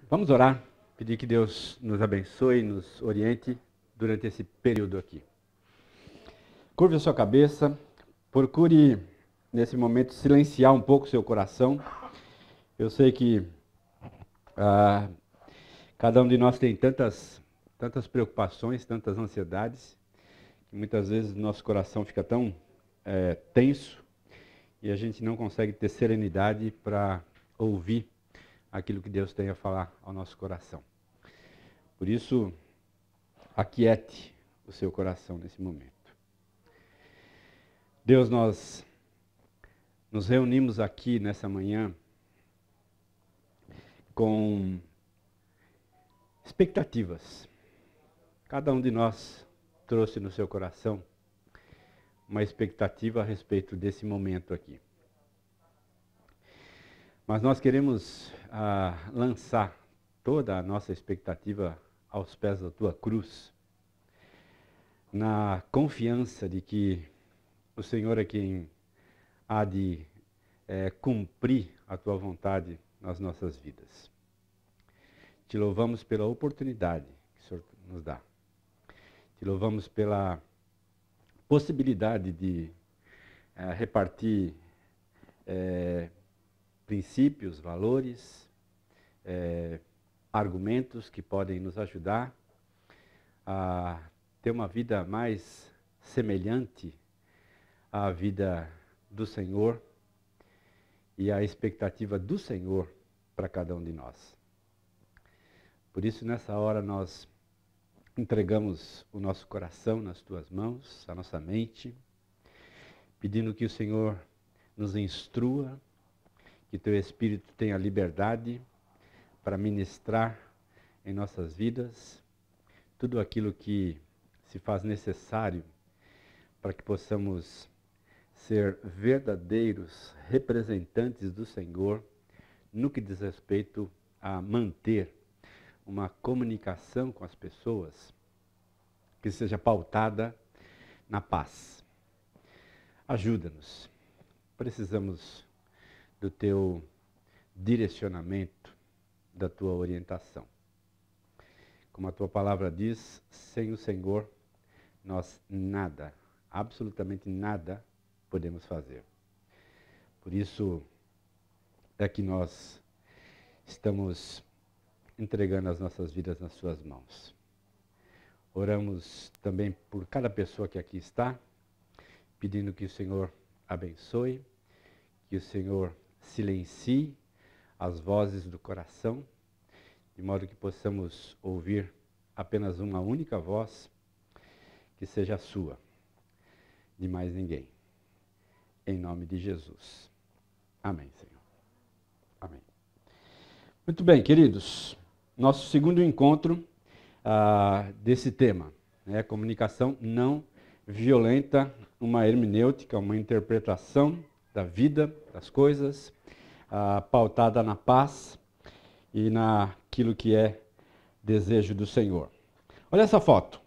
Vamos orar, pedir que Deus nos abençoe, nos oriente durante esse período aqui. Curve a sua cabeça, procure nesse momento silenciar um pouco o seu coração. Eu sei que cada um de nós tem tantas preocupações, tantas ansiedades, que muitas vezes o nosso coração fica tão tenso e a gente não consegue ter serenidade para ouvir aquilo que Deus tem a falar ao nosso coração. Por isso, aquiete o seu coração nesse momento. Deus, nós nos reunimos aqui nessa manhã com expectativas. Cada um de nós trouxe no seu coração uma expectativa a respeito desse momento aqui. Mas nós queremos lançar toda a nossa expectativa aos pés da tua cruz, na confiança de que o Senhor é quem há de cumprir a tua vontade nas nossas vidas. Te louvamos pela oportunidade que o Senhor nos dá. Te louvamos pela possibilidade de repartir princípios, valores, argumentos que podem nos ajudar a ter uma vida mais semelhante à vida do Senhor e à expectativa do Senhor para cada um de nós. Por isso, nessa hora, nós entregamos o nosso coração nas tuas mãos, a nossa mente, pedindo que o Senhor nos instrua, que teu Espírito tenha liberdade para ministrar em nossas vidas tudo aquilo que se faz necessário para que possamos ser verdadeiros representantes do Senhor no que diz respeito a manter uma comunicação com as pessoas que seja pautada na paz. Ajuda-nos. Precisamos do teu direcionamento, da tua orientação. Como a tua palavra diz, sem o Senhor, nós nada, absolutamente nada, podemos fazer. Por isso é que nós estamos entregando as nossas vidas nas suas mãos. Oramos também por cada pessoa que aqui está, pedindo que o Senhor abençoe, que o Senhor silencie as vozes do coração, de modo que possamos ouvir apenas uma única voz, que seja a sua, de mais ninguém. Em nome de Jesus. Amém, Senhor. Amém. Muito bem, queridos. Nosso segundo encontro desse tema, comunicação não violenta, uma hermenêutica, uma interpretação da vida, das coisas, pautada na paz e naquilo que é desejo do Senhor. Olha essa foto.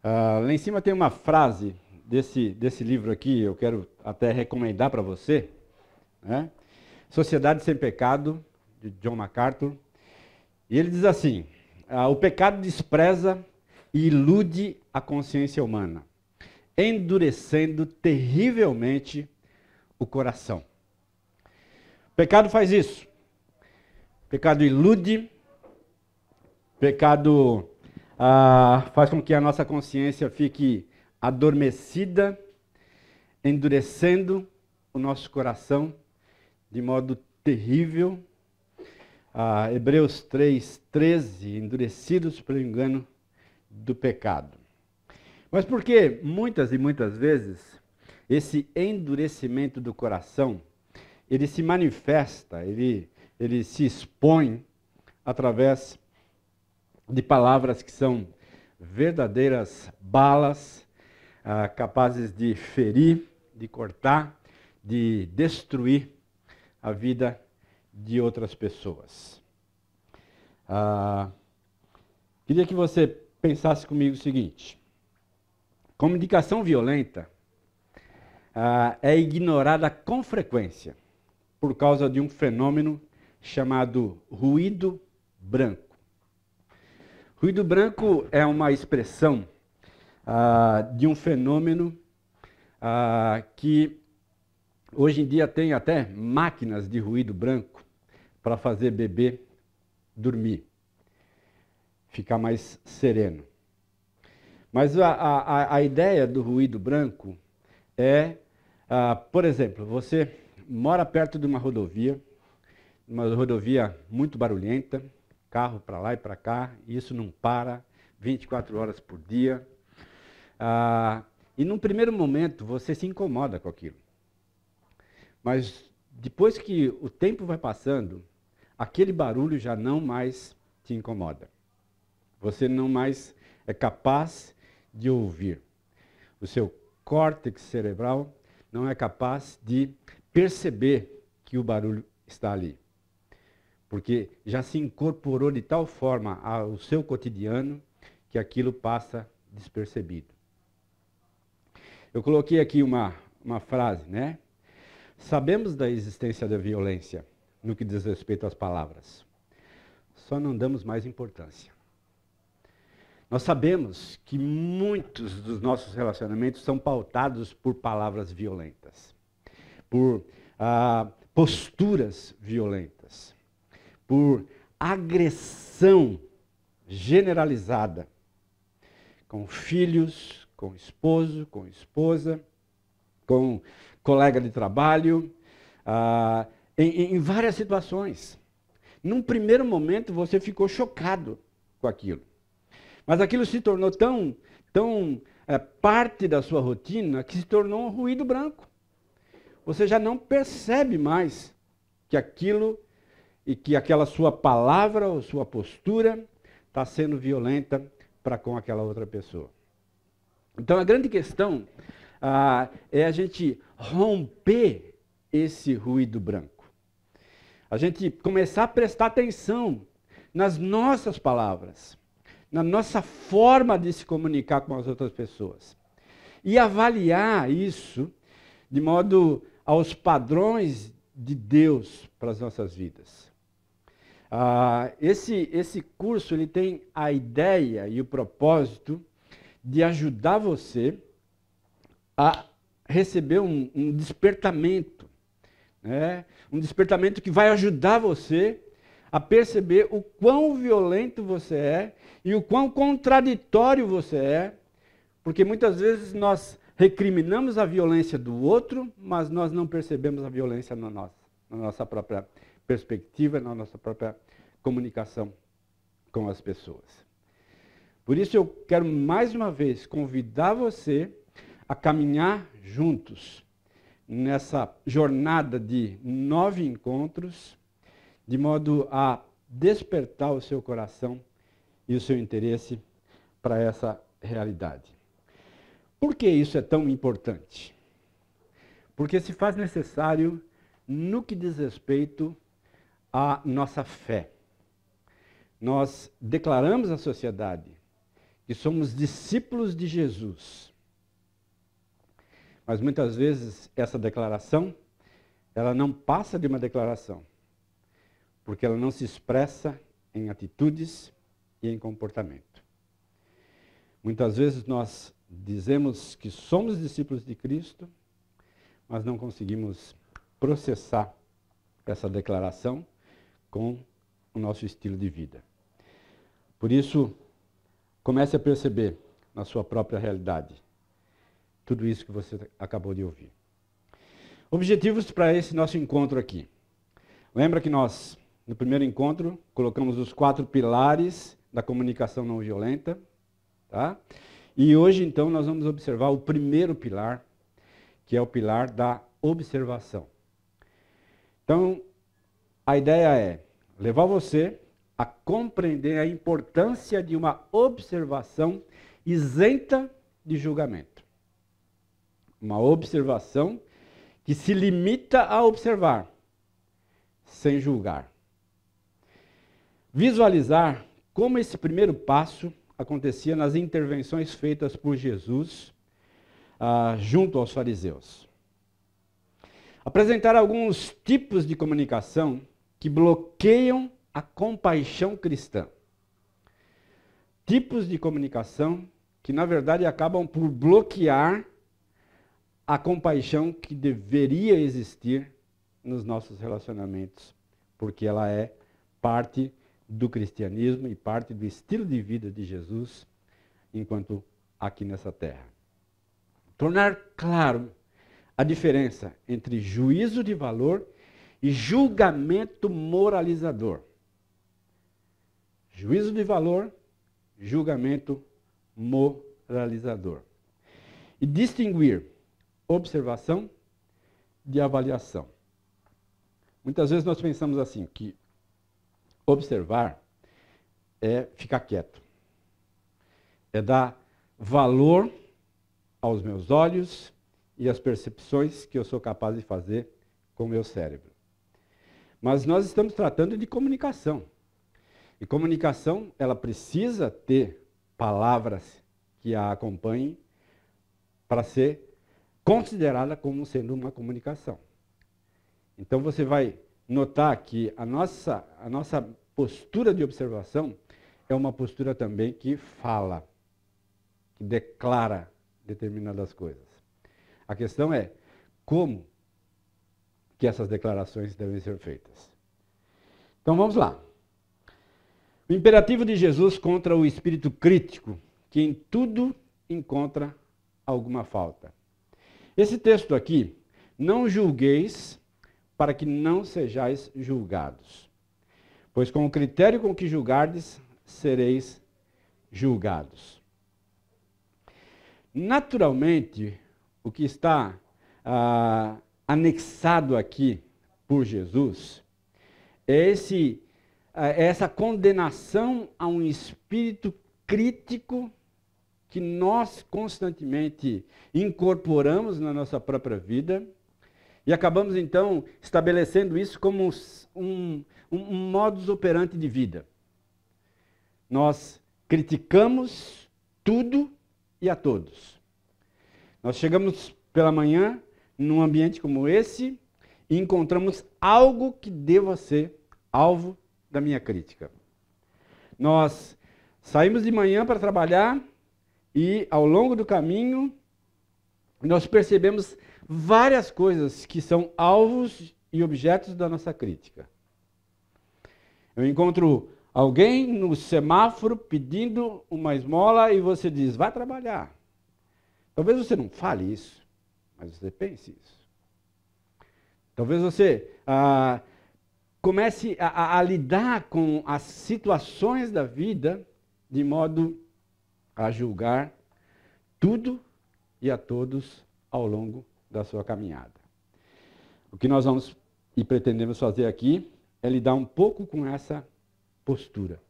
Lá em cima tem uma frase desse livro aqui, eu quero até recomendar para você, Sociedade Sem Pecado, de John MacArthur. E ele diz assim: o pecado despreza e ilude a consciência humana, endurecendo terrivelmente o coração. O pecado faz isso. O pecado ilude, o pecado faz com que a nossa consciência fique adormecida, endurecendo o nosso coração de modo terrível. Hebreus 3:13, endurecidos pelo engano do pecado. Mas por que muitas e muitas vezes esse endurecimento do coração, ele se manifesta, ele se expõe através de palavras que são verdadeiras balas, capazes de ferir, de cortar, de destruir a vida de outras pessoas. Queria que você pensasse comigo o seguinte: comunicação violenta é ignorada com frequência por causa de um fenômeno chamado ruído branco. Ruído branco é uma expressão de um fenômeno que hoje em dia tem até máquinas de ruído branco para fazer bebê dormir, ficar mais sereno. Mas a ideia do ruído branco é, por exemplo, você mora perto de uma rodovia muito barulhenta, carro para lá e para cá, e isso não para 24 horas por dia. E num primeiro momento você se incomoda com aquilo. Mas depois que o tempo vai passando, aquele barulho já não mais te incomoda. Você não mais é capaz de ouvir. O seu córtex cerebral não é capaz de perceber que o barulho está ali. Porque já se incorporou de tal forma ao seu cotidiano que aquilo passa despercebido. Eu coloquei aqui uma frase, né? Sabemos da existência da violência no que diz respeito às palavras. Só não damos mais importância. Nós sabemos que muitos dos nossos relacionamentos são pautados por palavras violentas, por posturas violentas, por agressão generalizada com filhos, com esposo, com esposa, com colega de trabalho, em várias situações. Num primeiro momento você ficou chocado com aquilo. Mas aquilo se tornou tão parte da sua rotina que se tornou um ruído branco. Você já não percebe mais que aquilo e que aquela sua palavra ou sua postura está sendo violenta para com aquela outra pessoa. Então a grande questão é a gente romper esse ruído branco. A gente começar a prestar atenção nas nossas palavras, na nossa forma de se comunicar com as outras pessoas. E avaliar isso de modo aos padrões de Deus para as nossas vidas. Esse curso ele tem a ideia e o propósito de ajudar você a receber um despertamento, né? Um despertamento que vai ajudar você a perceber o quão violento você é e o quão contraditório você é, porque muitas vezes nós recriminamos a violência do outro, mas nós não percebemos a violência na nossa própria perspectiva, na nossa própria comunicação com as pessoas. Por isso eu quero mais uma vez convidar você a caminhar juntos nessa jornada de 9 encontros, de modo a despertar o seu coração e o seu interesse para essa realidade. Por que isso é tão importante? Porque se faz necessário no que diz respeito à nossa fé. Nós declaramos à sociedade que somos discípulos de Jesus. Mas muitas vezes essa declaração, ela não passa de uma declaração, porque ela não se expressa em atitudes e em comportamento. Muitas vezes nós dizemos que somos discípulos de Cristo, mas não conseguimos processar essa declaração com o nosso estilo de vida. Por isso, comece a perceber na sua própria realidade tudo isso que você acabou de ouvir. Objetivos para esse nosso encontro aqui. Lembra que nós, no primeiro encontro, colocamos os 4 pilares da comunicação não violenta, tá? E hoje, então, nós vamos observar o primeiro pilar, que é o pilar da observação. Então, a ideia é levar você a compreender a importância de uma observação isenta de julgamento. Uma observação que se limita a observar, sem julgar. Visualizar como esse primeiro passo acontecia nas intervenções feitas por Jesus junto aos fariseus. apresentar alguns tipos de comunicação que bloqueiam a compaixão cristã. Tipos de comunicação que, na verdade, acabam por bloquear a compaixão que deveria existir nos nossos relacionamentos, porque ela é parte do cristianismo e parte do estilo de vida de Jesus enquanto aqui nessa terra. Tornar claro a diferença entre juízo de valor e julgamento moralizador. Juízo de valor, julgamento moralizador. E distinguir observação de avaliação. Muitas vezes nós pensamos assim, que observar é ficar quieto. É dar valor aos meus olhos e às percepções que eu sou capaz de fazer com o meu cérebro. Mas nós estamos tratando de comunicação. E comunicação, ela precisa ter palavras que a acompanhem para ser considerada como sendo uma comunicação. Então você vai notar que a nossa postura de observação é uma postura também que fala, que declara determinadas coisas. A questão é como que essas declarações devem ser feitas. Então vamos lá. O imperativo de Jesus contra o espírito crítico, que em tudo encontra alguma falta. Esse texto aqui, não julgueis para que não sejais julgados. Pois com o critério com que julgardes, sereis julgados. Naturalmente, o que está anexado aqui por Jesus é essa condenação a um espírito crítico que nós constantemente incorporamos na nossa própria vida e acabamos então estabelecendo isso como um modus operandi de vida. Nós criticamos tudo e a todos. Nós chegamos pela manhã num ambiente como esse e encontramos algo que deva ser alvo da minha crítica. Nós saímos de manhã para trabalhar e ao longo do caminho nós percebemos várias coisas que são alvos e objetos da nossa crítica. Eu encontro alguém no semáforo pedindo uma esmola e você diz, vai trabalhar. Talvez você não fale isso, mas você pense isso. Talvez você comece a lidar com as situações da vida de modo a julgar tudo e a todos ao longo da sua caminhada. O que nós vamos e pretendemos fazer aqui é lidar um pouco com essa postura,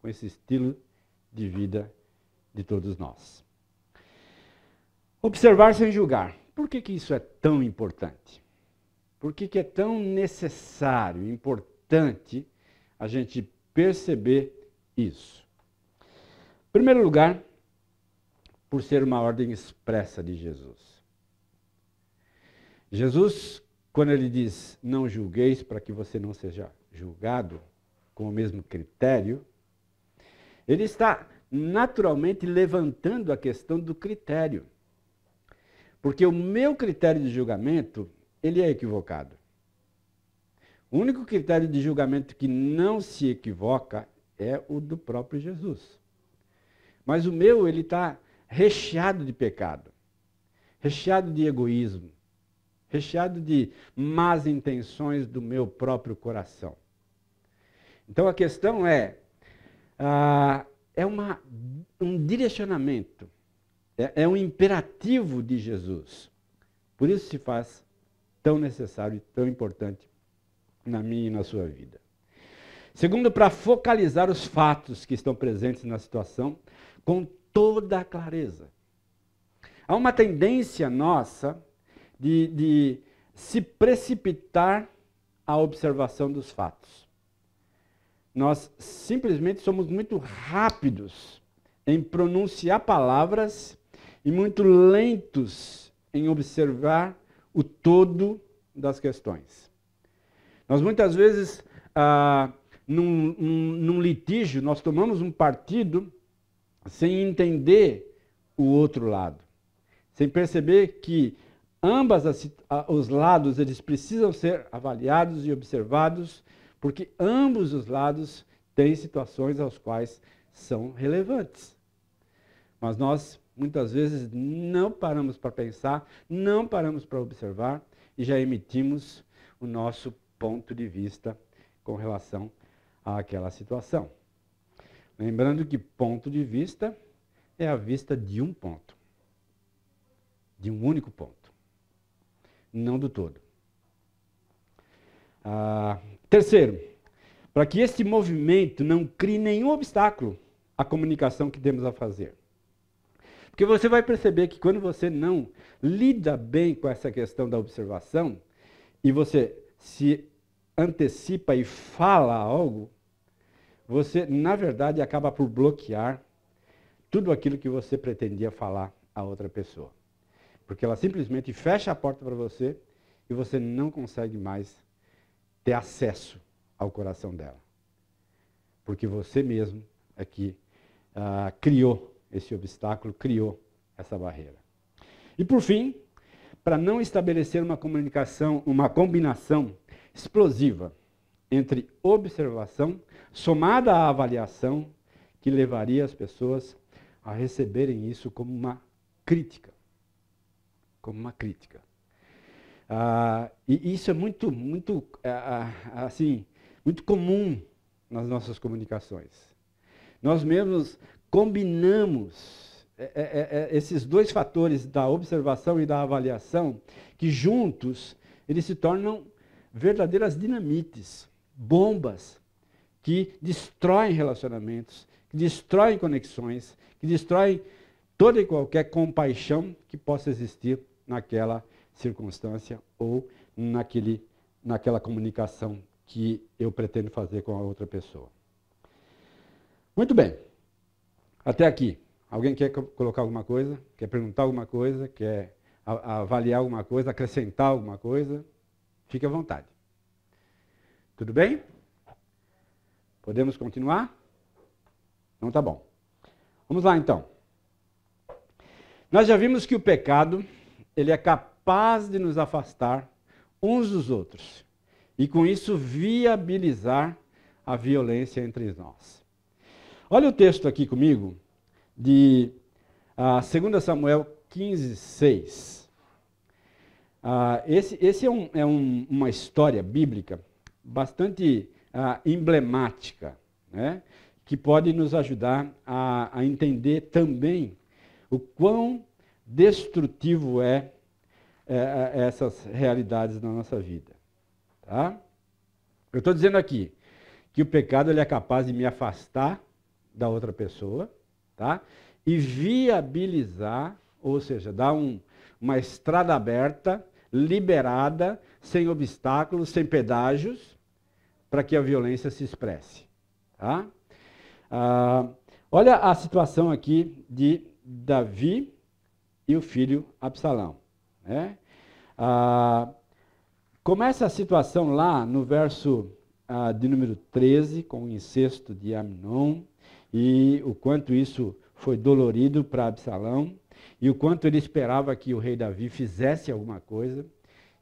com esse estilo de vida de todos nós. Observar sem julgar. Por que isso é tão importante? Por que é tão necessário, importante a gente perceber isso? Em primeiro lugar, por ser uma ordem expressa de Jesus. Jesus, quando ele diz, não julgueis para que você não seja julgado com o mesmo critério, ele está naturalmente levantando a questão do critério. Porque o meu critério de julgamento, ele é equivocado. O único critério de julgamento que não se equivoca é o do próprio Jesus. Mas o meu, ele está recheado de pecado, recheado de egoísmo, recheado de más intenções do meu próprio coração. Então a questão é um direcionamento, é um imperativo de Jesus. Por isso se faz tão necessário e tão importante na minha e na sua vida. Segundo, para focalizar os fatos que estão presentes na situação com toda a clareza. Há uma tendência nossa de se precipitar à observação dos fatos. Nós simplesmente somos muito rápidos em pronunciar palavras e muito lentos em observar o todo das questões. Nós muitas vezes, num litígio, nós tomamos um partido sem entender o outro lado, sem perceber que ambos os lados eles precisam ser avaliados e observados, porque ambos os lados têm situações às quais são relevantes. Mas nós, muitas vezes, não paramos para pensar, não paramos para observar e já emitimos o nosso ponto de vista com relação àquela situação. Lembrando que ponto de vista é a vista de um ponto, de um único ponto, não do todo. Terceiro, para que esse movimento não crie nenhum obstáculo à comunicação que temos a fazer. Porque você vai perceber que quando você não lida bem com essa questão da observação, e você se antecipa e fala algo, você, na verdade, acaba por bloquear tudo aquilo que você pretendia falar a outra pessoa. Porque ela simplesmente fecha a porta para você e você não consegue mais ter acesso ao coração dela. Porque você mesmo é que criou esse obstáculo, criou essa barreira. E por fim, para não estabelecer uma comunicação, uma combinação explosiva entre observação somada à avaliação, que levaria as pessoas a receberem isso como uma crítica. Como uma crítica. E isso é muito comum nas nossas comunicações. Nós mesmos combinamos esses dois fatores da observação e da avaliação, que juntos eles se tornam verdadeiras dinamites, bombas, que destroem relacionamentos, que destroem conexões, que destroem toda e qualquer compaixão que possa existir naquela circunstância ou naquela comunicação que eu pretendo fazer com a outra pessoa. Muito bem. Até aqui. Alguém quer colocar alguma coisa? Quer perguntar alguma coisa? Quer avaliar alguma coisa? Acrescentar alguma coisa? Fique à vontade. Tudo bem? Podemos continuar? Então tá bom. Vamos lá então. Nós já vimos que o pecado, ele é capaz de nos afastar uns dos outros e com isso viabilizar a violência entre nós. Olha o texto aqui comigo de 2 Samuel 15, 6. Esse é uma história bíblica bastante emblemática, né? Que pode nos ajudar a entender também o quão destrutivo essas realidades na nossa vida. Tá? Eu estou dizendo aqui que o pecado ele é capaz de me afastar da outra pessoa, tá? E viabilizar, ou seja, dar uma estrada aberta, liberada, sem obstáculos, sem pedágios, para que a violência se expresse. Tá? Olha a situação aqui de Davi e o filho Absalão. Né? Começa a situação lá no verso de número 13, com o incesto de Amnon, e o quanto isso foi dolorido para Absalão, e o quanto ele esperava que o rei Davi fizesse alguma coisa,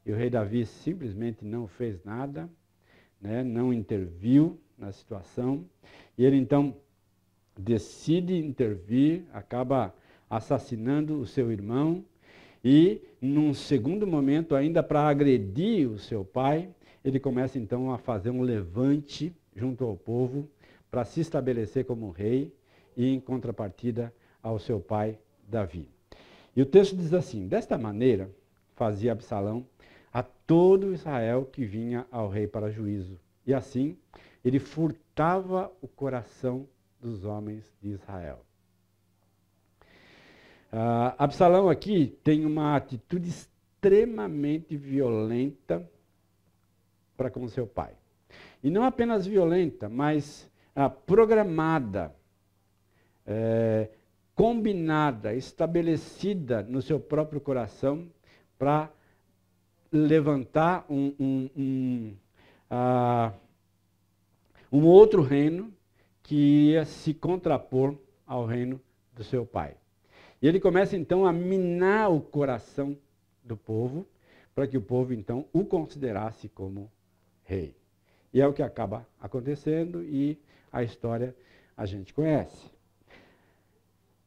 e o rei Davi simplesmente não fez nada, né? Não interviu na situação, e ele então decide intervir, acaba assassinando o seu irmão, e num segundo momento, ainda para agredir o seu pai, ele começa então a fazer um levante junto ao povo para se estabelecer como rei e em contrapartida ao seu pai Davi. E o texto diz assim: desta maneira fazia Absalão a todo Israel que vinha ao rei para juízo, e assim ele furtava o coração dos homens de Israel. Absalão aqui tem uma atitude extremamente violenta para com seu pai. E não apenas violenta, mas programada, combinada, estabelecida no seu próprio coração para levantar um outro reino que ia se contrapor ao reino do seu pai. E ele começa então a minar o coração do povo, para que o povo então o considerasse como rei. E é o que acaba acontecendo e a história a gente conhece.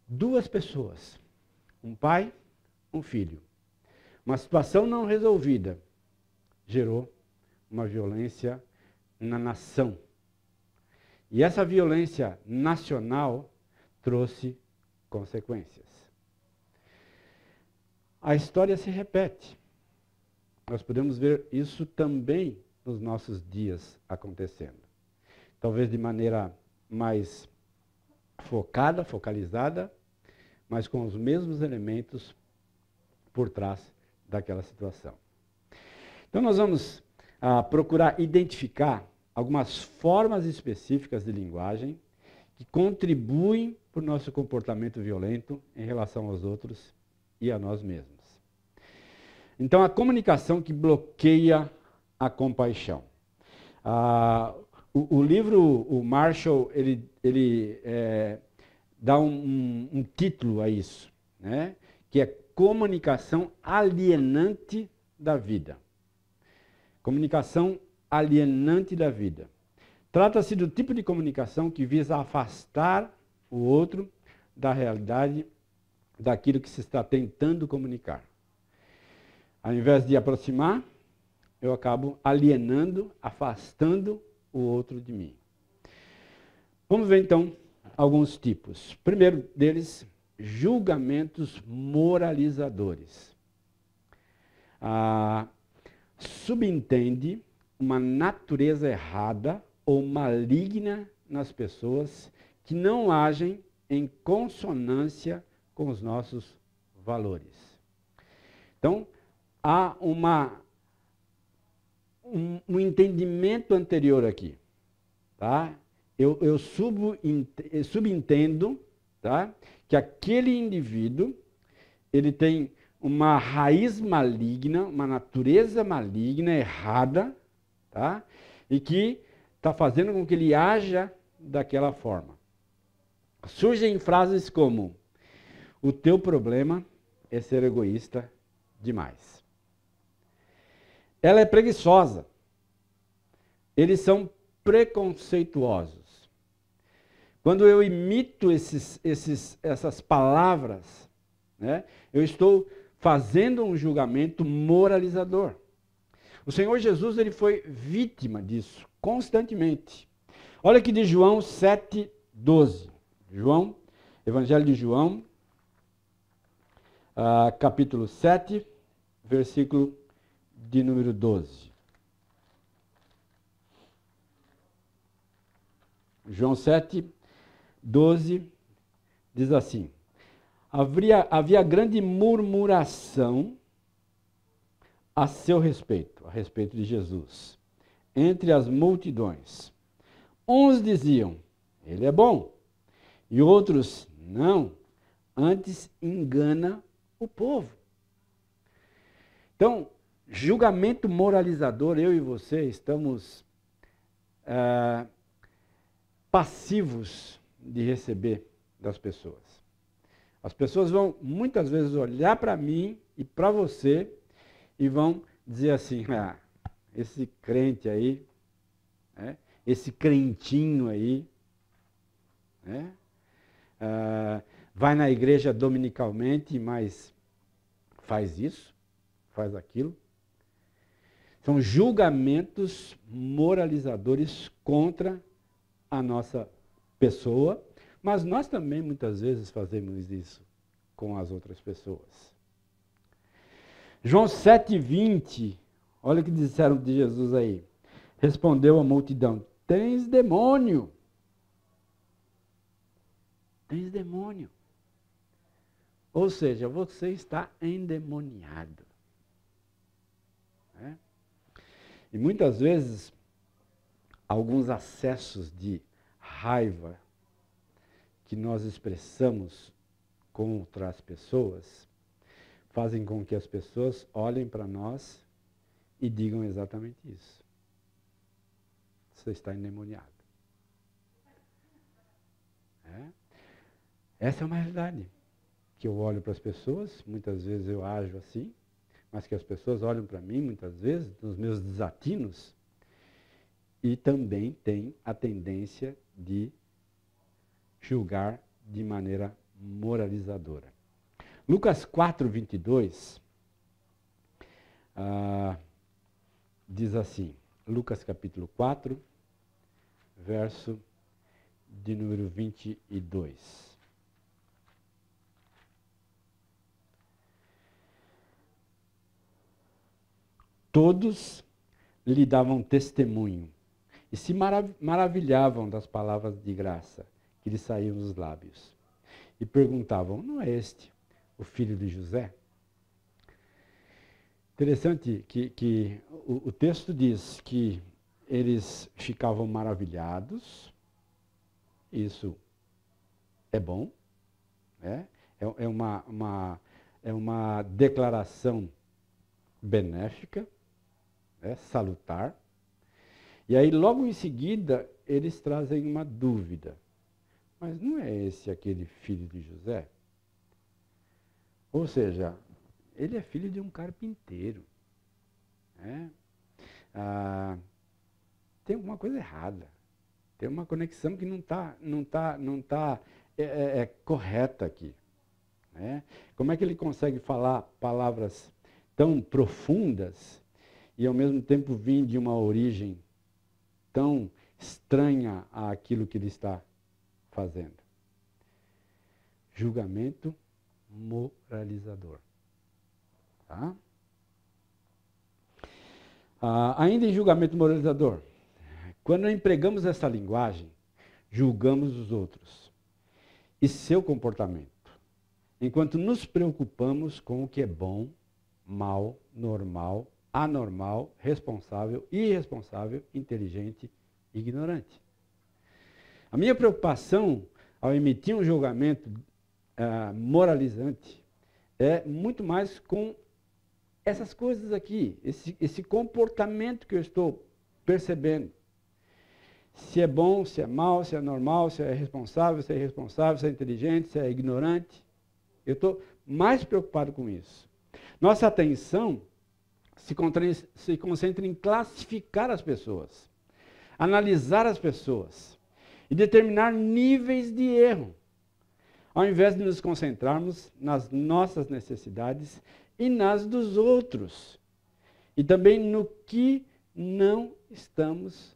Duas pessoas, um pai, um filho. Uma situação não resolvida gerou uma violência na nação. E essa violência nacional trouxe consequências. A história se repete. Nós podemos ver isso também nos nossos dias acontecendo. Talvez de maneira mais focada, focalizada, mas com os mesmos elementos por trás daquela situação. Então nós vamos procurar identificar algumas formas específicas de linguagem que contribuem para o nosso comportamento violento em relação aos outros e a nós mesmos. Então, a comunicação que bloqueia a compaixão. O livro, o Marshall, ele dá um título a isso, né? Que é comunicação alienante da vida. Comunicação alienante da vida. Trata-se do tipo de comunicação que visa afastar o outro da realidade daquilo que se está tentando comunicar. Ao invés de aproximar, eu acabo alienando, afastando o outro de mim. Vamos ver então alguns tipos. Primeiro deles, julgamentos moralizadores. Subentende uma natureza errada ou maligna nas pessoas que não agem em consonância com os nossos valores. Então, há um entendimento anterior aqui. Tá? Eu subentendo, tá? Que aquele indivíduo ele tem uma raiz maligna, uma natureza maligna, errada, tá? E que está fazendo com que ele haja daquela forma. Surgem frases como: o teu problema é ser egoísta demais. Ela é preguiçosa. Eles são preconceituosos. Quando eu imito essas palavras, né, eu estou fazendo um julgamento moralizador. O Senhor Jesus ele foi vítima disso constantemente. Olha aqui de João 7:12. João, Evangelho de João, capítulo 7, versículo de número 12. João 7:12 diz assim: havia grande murmuração a seu respeito, a respeito de Jesus, entre as multidões. Uns diziam, ele é bom, e outros, não, antes engana o povo. Então, julgamento moralizador, eu e você estamos passivos de receber das pessoas. As pessoas vão muitas vezes olhar para mim e para você e vão dizer assim: esse crente aí, né? Esse crentinho aí, né? Vai na igreja dominicalmente, mas faz isso, faz aquilo. São julgamentos moralizadores contra a nossa pessoa, mas nós também muitas vezes fazemos isso com as outras pessoas. João 7:20, olha o que disseram de Jesus aí. Respondeu a multidão: tens demônio. Tens demônio. Ou seja, você está endemoniado. Né? E muitas vezes, alguns acessos de raiva que nós expressamos contra as pessoas fazem com que as pessoas olhem para nós e digam exatamente isso. Você está endemoniado. Essa é uma realidade. Que eu olho para as pessoas, muitas vezes eu ajo assim, mas que as pessoas olham para mim, muitas vezes, nos meus desatinos, e também tem a tendência de julgar de maneira moralizadora. Lucas 4, 22, diz assim, Lucas capítulo 4, verso de número 22. Todos lhe davam testemunho e se maravilhavam das palavras de graça que lhe saíam dos lábios. E perguntavam, não é este o filho de José? Interessante que o texto diz que eles ficavam maravilhados, isso é bom, né? É uma declaração benéfica, salutar. E aí, logo em seguida, eles trazem uma dúvida. Mas não é esse aquele filho de José? Ou seja, ele é filho de um carpinteiro. Tem alguma coisa errada. Tem uma conexão que não está correta aqui. Como é que ele consegue falar palavras tão profundas e ao mesmo tempo vir de uma origem tão estranha àquilo que ele está fazendo? Julgamento moralizador. Tá? Ainda em julgamento moralizador, quando empregamos essa linguagem, julgamos os outros e seu comportamento, enquanto nos preocupamos com o que é bom, mal, normal, anormal, responsável, irresponsável, inteligente, ignorante. A minha preocupação ao emitir um julgamento moralizante é muito mais com essas coisas aqui, esse comportamento que eu estou percebendo. Se é bom, se é mal, se é normal, se é responsável, se é irresponsável, se é inteligente, se é ignorante. Eu estou mais preocupado com isso. Nossa atenção se concentra em classificar as pessoas, analisar as pessoas e determinar níveis de erro, ao invés de nos concentrarmos nas nossas necessidades e nas dos outros, e também no que não estamos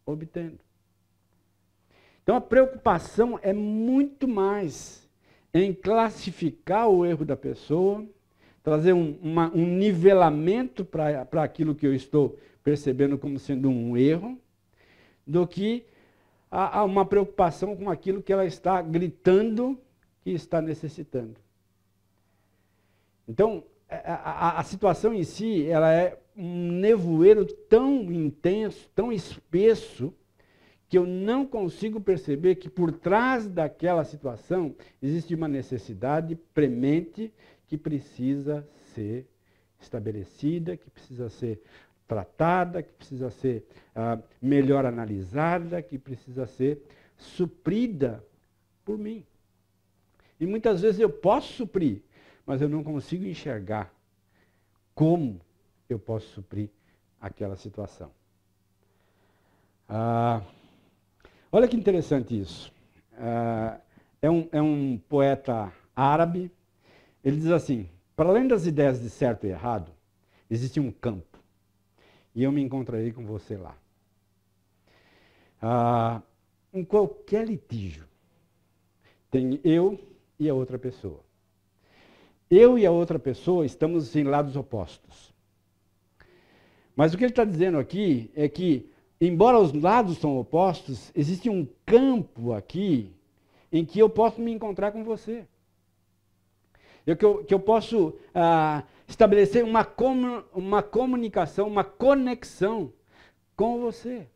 obtendo. Então a preocupação é muito mais em classificar o erro da pessoa, trazer um nivelamento para aquilo que eu estou percebendo como sendo um erro, do que uma preocupação com aquilo que ela está gritando que está necessitando. Então, a situação em si, ela é um nevoeiro tão intenso, tão espesso, que eu não consigo perceber que por trás daquela situação existe uma necessidade premente que precisa ser estabelecida, que precisa ser tratada, que precisa ser melhor analisada, que precisa ser suprida por mim. E muitas vezes eu posso suprir, mas eu não consigo enxergar como eu posso suprir aquela situação. Olha que interessante isso. É um poeta árabe. Ele diz assim, para além das ideias de certo e errado, existe um campo. E eu me encontrarei com você lá. Em qualquer litígio, tem eu e a outra pessoa. Eu e a outra pessoa estamos em lados opostos. Mas o que ele está dizendo aqui é que, embora os lados são opostos, existe um campo aqui em que eu posso me encontrar com você. Que eu posso estabelecer uma comunicação, uma conexão com você.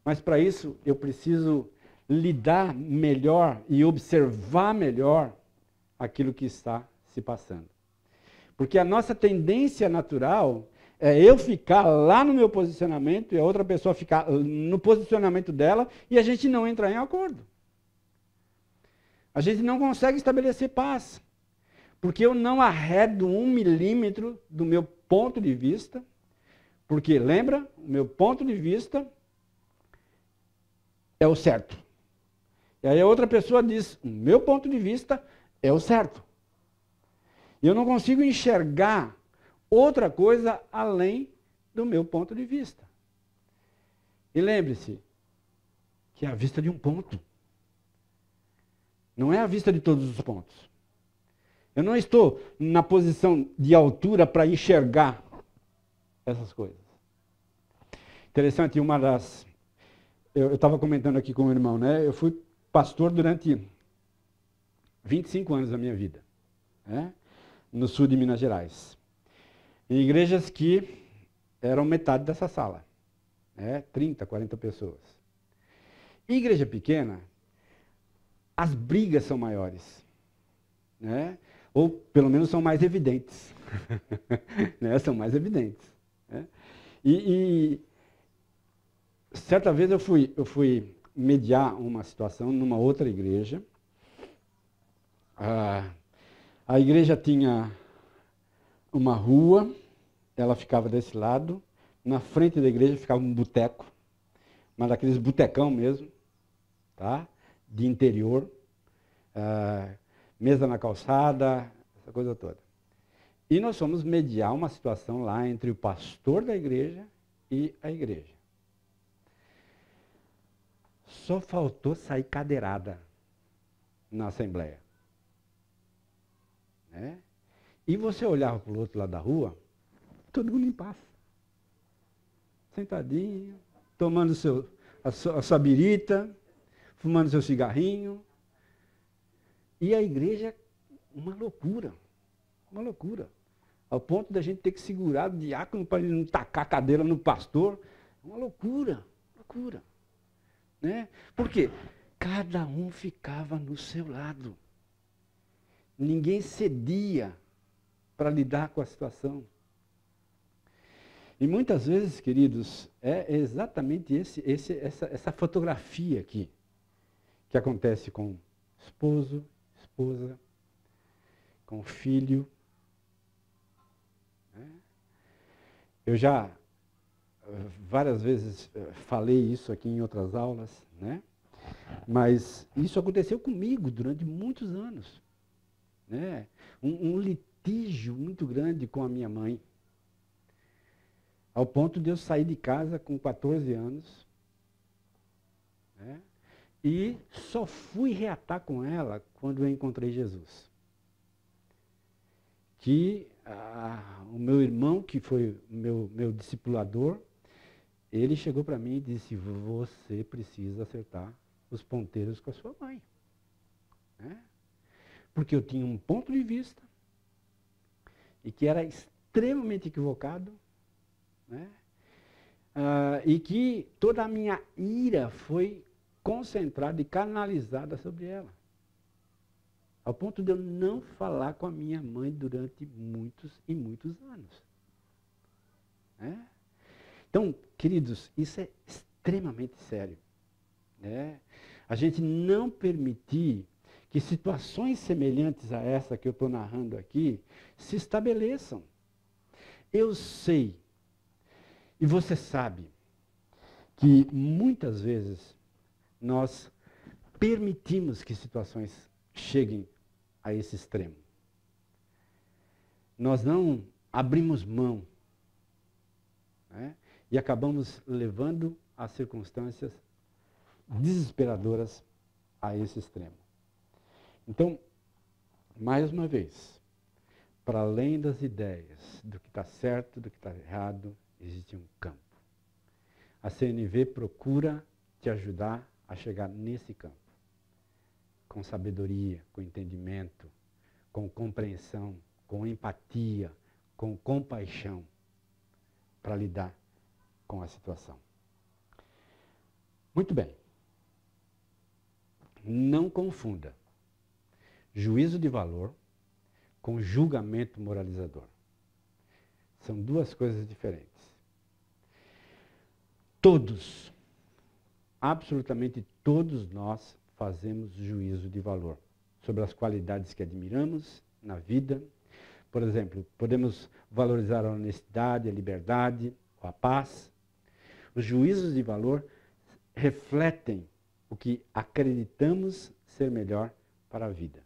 Mas para isso eu preciso lidar melhor e observar melhor aquilo que está se passando. Porque a nossa tendência natural É eu ficar lá no meu posicionamento e a outra pessoa ficar no posicionamento dela e a gente não entrar em acordo. A gente não consegue estabelecer paz. Porque eu não arredo 1 milímetro do meu ponto de vista. Porque, lembra, o meu ponto de vista é o certo. E aí a outra pessoa diz, o meu ponto de vista é o certo. E eu não consigo enxergar outra coisa além do meu ponto de vista. E lembre-se que é a vista de um ponto. Não é a vista de todos os pontos. Eu não estou na posição de altura para enxergar essas coisas. Interessante, eu estava comentando aqui com o irmão, né? Eu fui pastor durante 25 anos da minha vida, né? No sul de Minas Gerais. Em igrejas que eram metade dessa sala, né? 30, 40 pessoas. Em igreja pequena, as brigas são maiores, né? Ou pelo menos são mais evidentes. Né? São mais evidentes. Né? E certa vez eu fui mediar uma situação numa outra igreja. A igreja tinha uma rua, ela ficava desse lado, na frente da igreja ficava um boteco, mas daqueles botecão mesmo, tá? De interior, mesa na calçada, essa coisa toda. E nós fomos mediar uma situação lá entre o pastor da igreja e a igreja. Só faltou sair cadeirada na assembleia. Né? E você olhava para o outro lado da rua, todo mundo em paz. Sentadinho, tomando a sua birita, fumando seu cigarrinho. E a igreja, uma loucura. Uma loucura. Ao ponto da gente ter que segurar o diácono para ele não tacar a cadeira no pastor. Uma loucura. Loucura. Né? Por quê? Cada um ficava no seu lado. Ninguém cedia para lidar com a situação. E muitas vezes, queridos, é exatamente essa fotografia aqui que acontece com esposo, esposa, com filho. Né? Eu já várias vezes falei isso aqui em outras aulas, né? Mas isso aconteceu comigo durante muitos anos. Né? Um litígio muito grande com a minha mãe. Ao ponto de eu sair de casa com 14 anos. Né? E só fui reatar com ela quando eu encontrei Jesus. Que o meu irmão, que foi meu discipulador, ele chegou para mim e disse, você precisa acertar os ponteiros com a sua mãe. Né? Porque eu tinha um ponto de vista e que era extremamente equivocado, né? E que toda a minha ira foi concentrada e canalizada sobre ela. Ao ponto de eu não falar com a minha mãe durante muitos e muitos anos. Né? Então, queridos, isso é extremamente sério. Né? A gente não permitir que situações semelhantes a essa que eu estou narrando aqui se estabeleçam. Eu sei, e você sabe, que muitas vezes nós permitimos que situações cheguem a esse extremo. Nós não abrimos mão, né? E acabamos levando as circunstâncias desesperadoras a esse extremo. Então, mais uma vez, para além das ideias do que está certo, do que está errado, existe um campo. A CNV procura te ajudar a chegar nesse campo. Com sabedoria, com entendimento, com compreensão, com empatia, com compaixão, para lidar com a situação. Muito bem. Não confunda juízo de valor com julgamento moralizador. São duas coisas diferentes. Todos, absolutamente todos nós fazemos juízo de valor sobre as qualidades que admiramos na vida. Por exemplo, podemos valorizar a honestidade, a liberdade, a paz. Os juízos de valor refletem o que acreditamos ser melhor para a vida.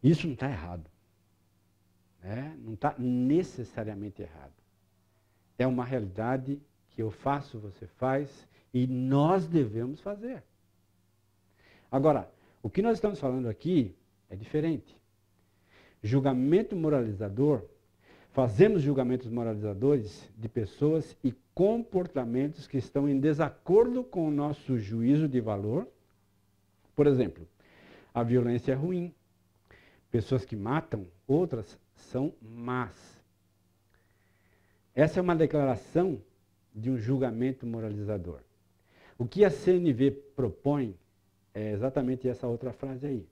Isso não está errado. Não está necessariamente errado. É uma realidade que eu faço, você faz, e nós devemos fazer. Agora, o que nós estamos falando aqui é diferente. Julgamento moralizador, fazemos julgamentos moralizadores de pessoas e comportamentos que estão em desacordo com o nosso juízo de valor. Por exemplo, a violência é ruim. Pessoas que matam outras são más. Essa é uma declaração de um julgamento moralizador. O que a CNV propõe é exatamente essa outra frase aí.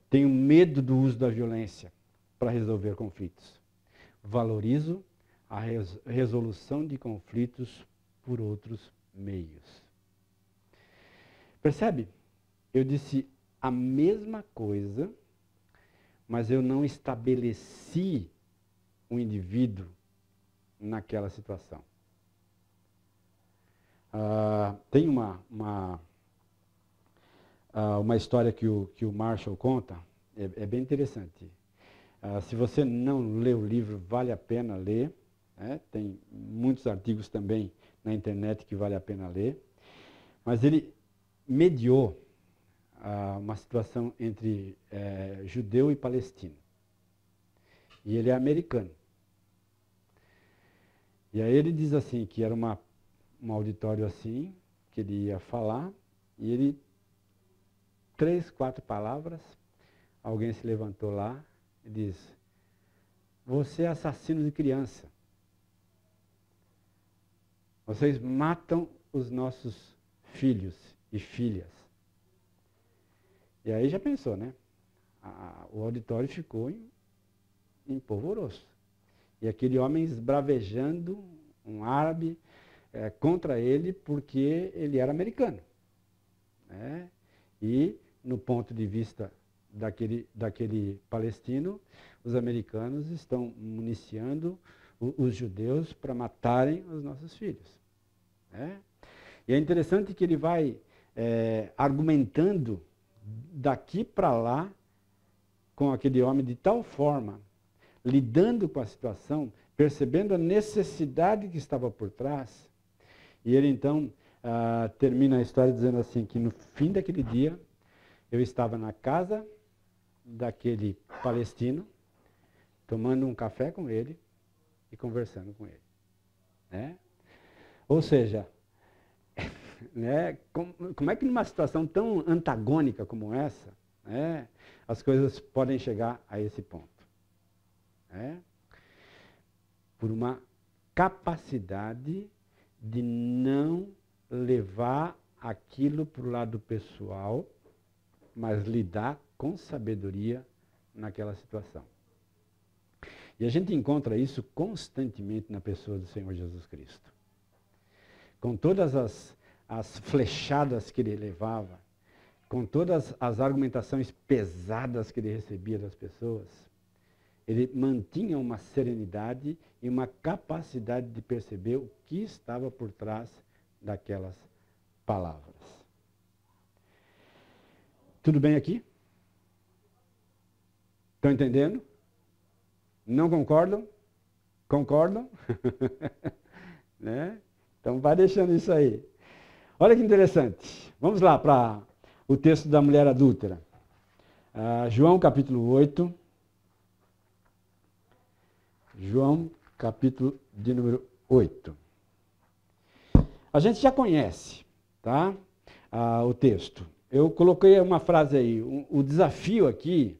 Tenho medo do uso da violência para resolver conflitos. Valorizo a resolução de conflitos por outros meios. Percebe? Eu disse a mesma coisa, mas eu não estabeleci um indivíduo naquela situação. Tem uma história que o Marshall conta, é bem interessante. Se você não lê o livro, vale a pena ler. Tem muitos artigos também na internet que vale a pena ler. Mas ele mediou uma situação entre judeu e palestino. E ele é americano. E aí ele diz assim, que era um auditório assim, que ele ia falar, e ele, 3, 4 palavras, alguém se levantou lá e diz: você é assassino de criança. Vocês matam os nossos filhos e filhas. E aí já pensou, né? O auditório ficou em polvoroço. E aquele homem esbravejando, um árabe, contra ele porque ele era americano. E, no ponto de vista daquele palestino, os americanos estão municiando os judeus para matarem os nossos filhos. E é interessante que ele vai argumentando daqui para lá com aquele homem de tal forma, lidando com a situação, percebendo a necessidade que estava por trás. E ele então termina a história dizendo assim, que no fim daquele dia, eu estava na casa daquele palestino, tomando um café com ele e conversando com ele. Ou seja, como é que numa situação tão antagônica como essa, as coisas podem chegar a esse ponto? Por uma capacidade de não levar aquilo para o lado pessoal, mas lidar com sabedoria naquela situação. E a gente encontra isso constantemente na pessoa do Senhor Jesus Cristo. Com todas as flechadas que ele levava, com todas as argumentações pesadas que ele recebia das pessoas, ele mantinha uma serenidade e uma capacidade de perceber o que estava por trás daquelas palavras. Tudo bem aqui? Estão entendendo? Não concordam? Concordam? Então vai deixando isso aí. Olha que interessante. Vamos lá para o texto da mulher adúltera. João capítulo 8. João, capítulo de número 8. A gente já conhece, tá? O texto. Eu coloquei uma frase aí. O desafio aqui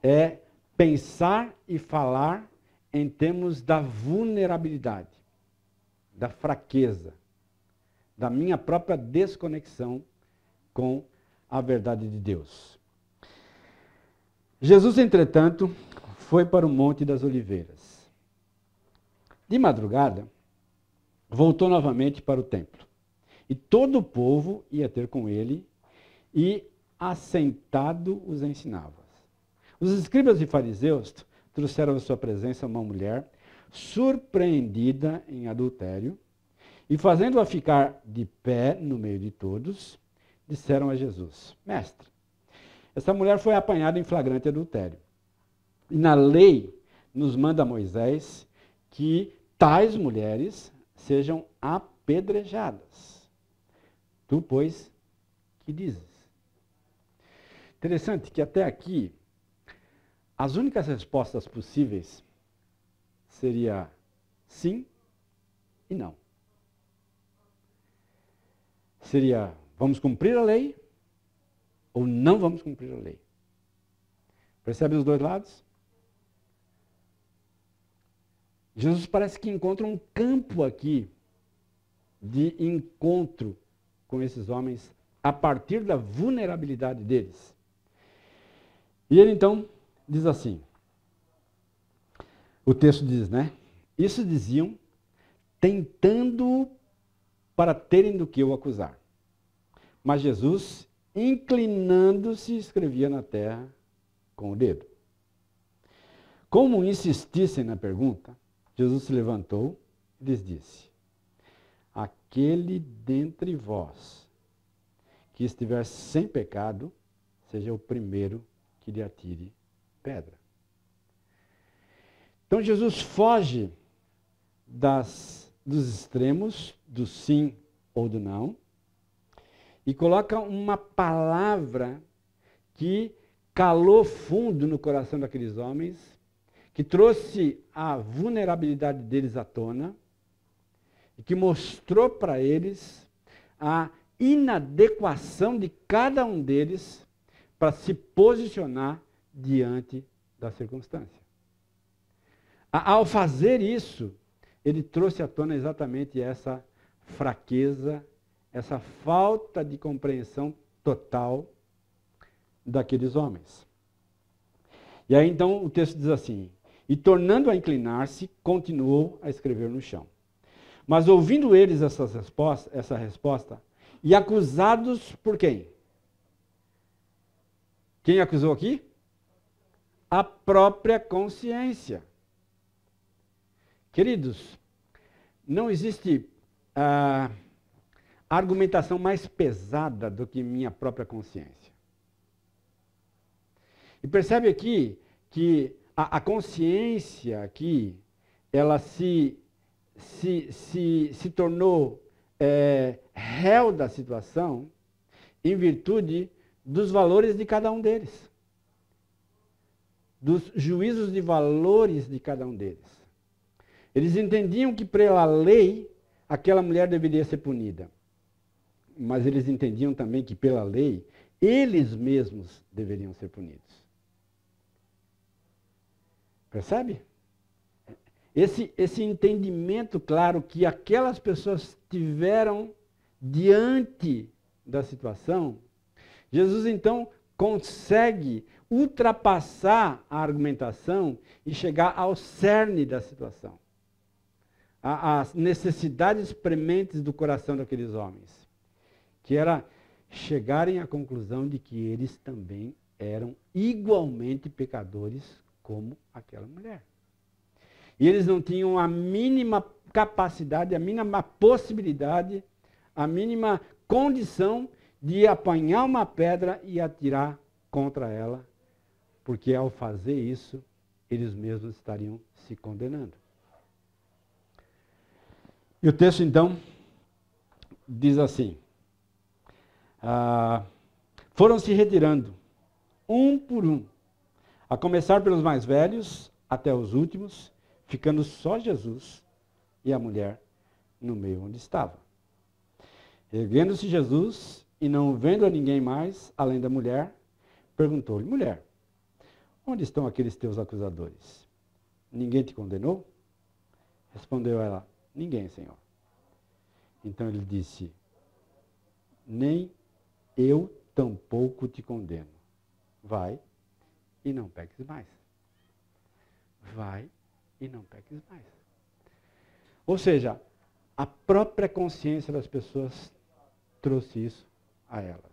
é pensar e falar em termos da vulnerabilidade, da fraqueza, da minha própria desconexão com a verdade de Deus. Jesus, entretanto, foi para o Monte das Oliveiras. De madrugada, voltou novamente para o templo. E todo o povo ia ter com ele, e assentado os ensinava. Os escribas e fariseus trouxeram à sua presença uma mulher surpreendida em adultério, e fazendo-a ficar de pé no meio de todos, disseram a Jesus: Mestre, essa mulher foi apanhada em flagrante adultério. E na lei nos manda Moisés que tais mulheres sejam apedrejadas. Tu, pois, que dizes? Interessante que até aqui, as únicas respostas possíveis seria sim e não. Seria, vamos cumprir a lei ou não vamos cumprir a lei. Percebem os dois lados? Jesus parece que encontra um campo aqui de encontro com esses homens a partir da vulnerabilidade deles. E ele então diz assim, o texto diz, né? Isso diziam, tentando para terem do que o acusar. Mas Jesus, inclinando-se, escrevia na terra com o dedo. Como insistissem na pergunta, Jesus se levantou e lhes disse: aquele dentre vós que estiver sem pecado, seja o primeiro que lhe atire pedra. Então Jesus foge dos extremos, do sim ou do não, e coloca uma palavra que calou fundo no coração daqueles homens, que trouxe a vulnerabilidade deles à tona, e que mostrou para eles a inadequação de cada um deles para se posicionar diante da circunstância. Ao fazer isso, ele trouxe à tona exatamente essa fraqueza, essa falta de compreensão total daqueles homens. E aí então o texto diz assim, e tornando a inclinar-se, continuou a escrever no chão. Mas ouvindo eles essa resposta, e acusados por quem? Quem acusou aqui? A própria consciência. Queridos, não existe argumentação mais pesada do que minha própria consciência. E percebe aqui que a consciência aqui, ela se tornou réu da situação em virtude dos valores de cada um deles. Dos juízos de valores de cada um deles. Eles entendiam que pela lei, aquela mulher deveria ser punida. Mas eles entendiam também que pela lei, eles mesmos deveriam ser punidos. Percebe? Esse entendimento claro que aquelas pessoas tiveram diante da situação, Jesus então consegue ultrapassar a argumentação e chegar ao cerne da situação. As necessidades prementes do coração daqueles homens, que era chegarem à conclusão de que eles também eram igualmente pecadores como aquela mulher. E eles não tinham a mínima capacidade, a mínima possibilidade, a mínima condição de apanhar uma pedra e atirar contra ela, porque ao fazer isso, eles mesmos estariam se condenando. E o texto, então, diz assim, foram se retirando, um por um, a começar pelos mais velhos até os últimos, ficando só Jesus e a mulher no meio onde estava. Erguendo-se Jesus e não vendo a ninguém mais, além da mulher, perguntou-lhe: mulher, onde estão aqueles teus acusadores? Ninguém te condenou? Respondeu ela: ninguém, Senhor. Então ele disse: nem eu tampouco te condeno. Vai e não peques mais. Vai e não peques mais. Ou seja, a própria consciência das pessoas trouxe isso a elas.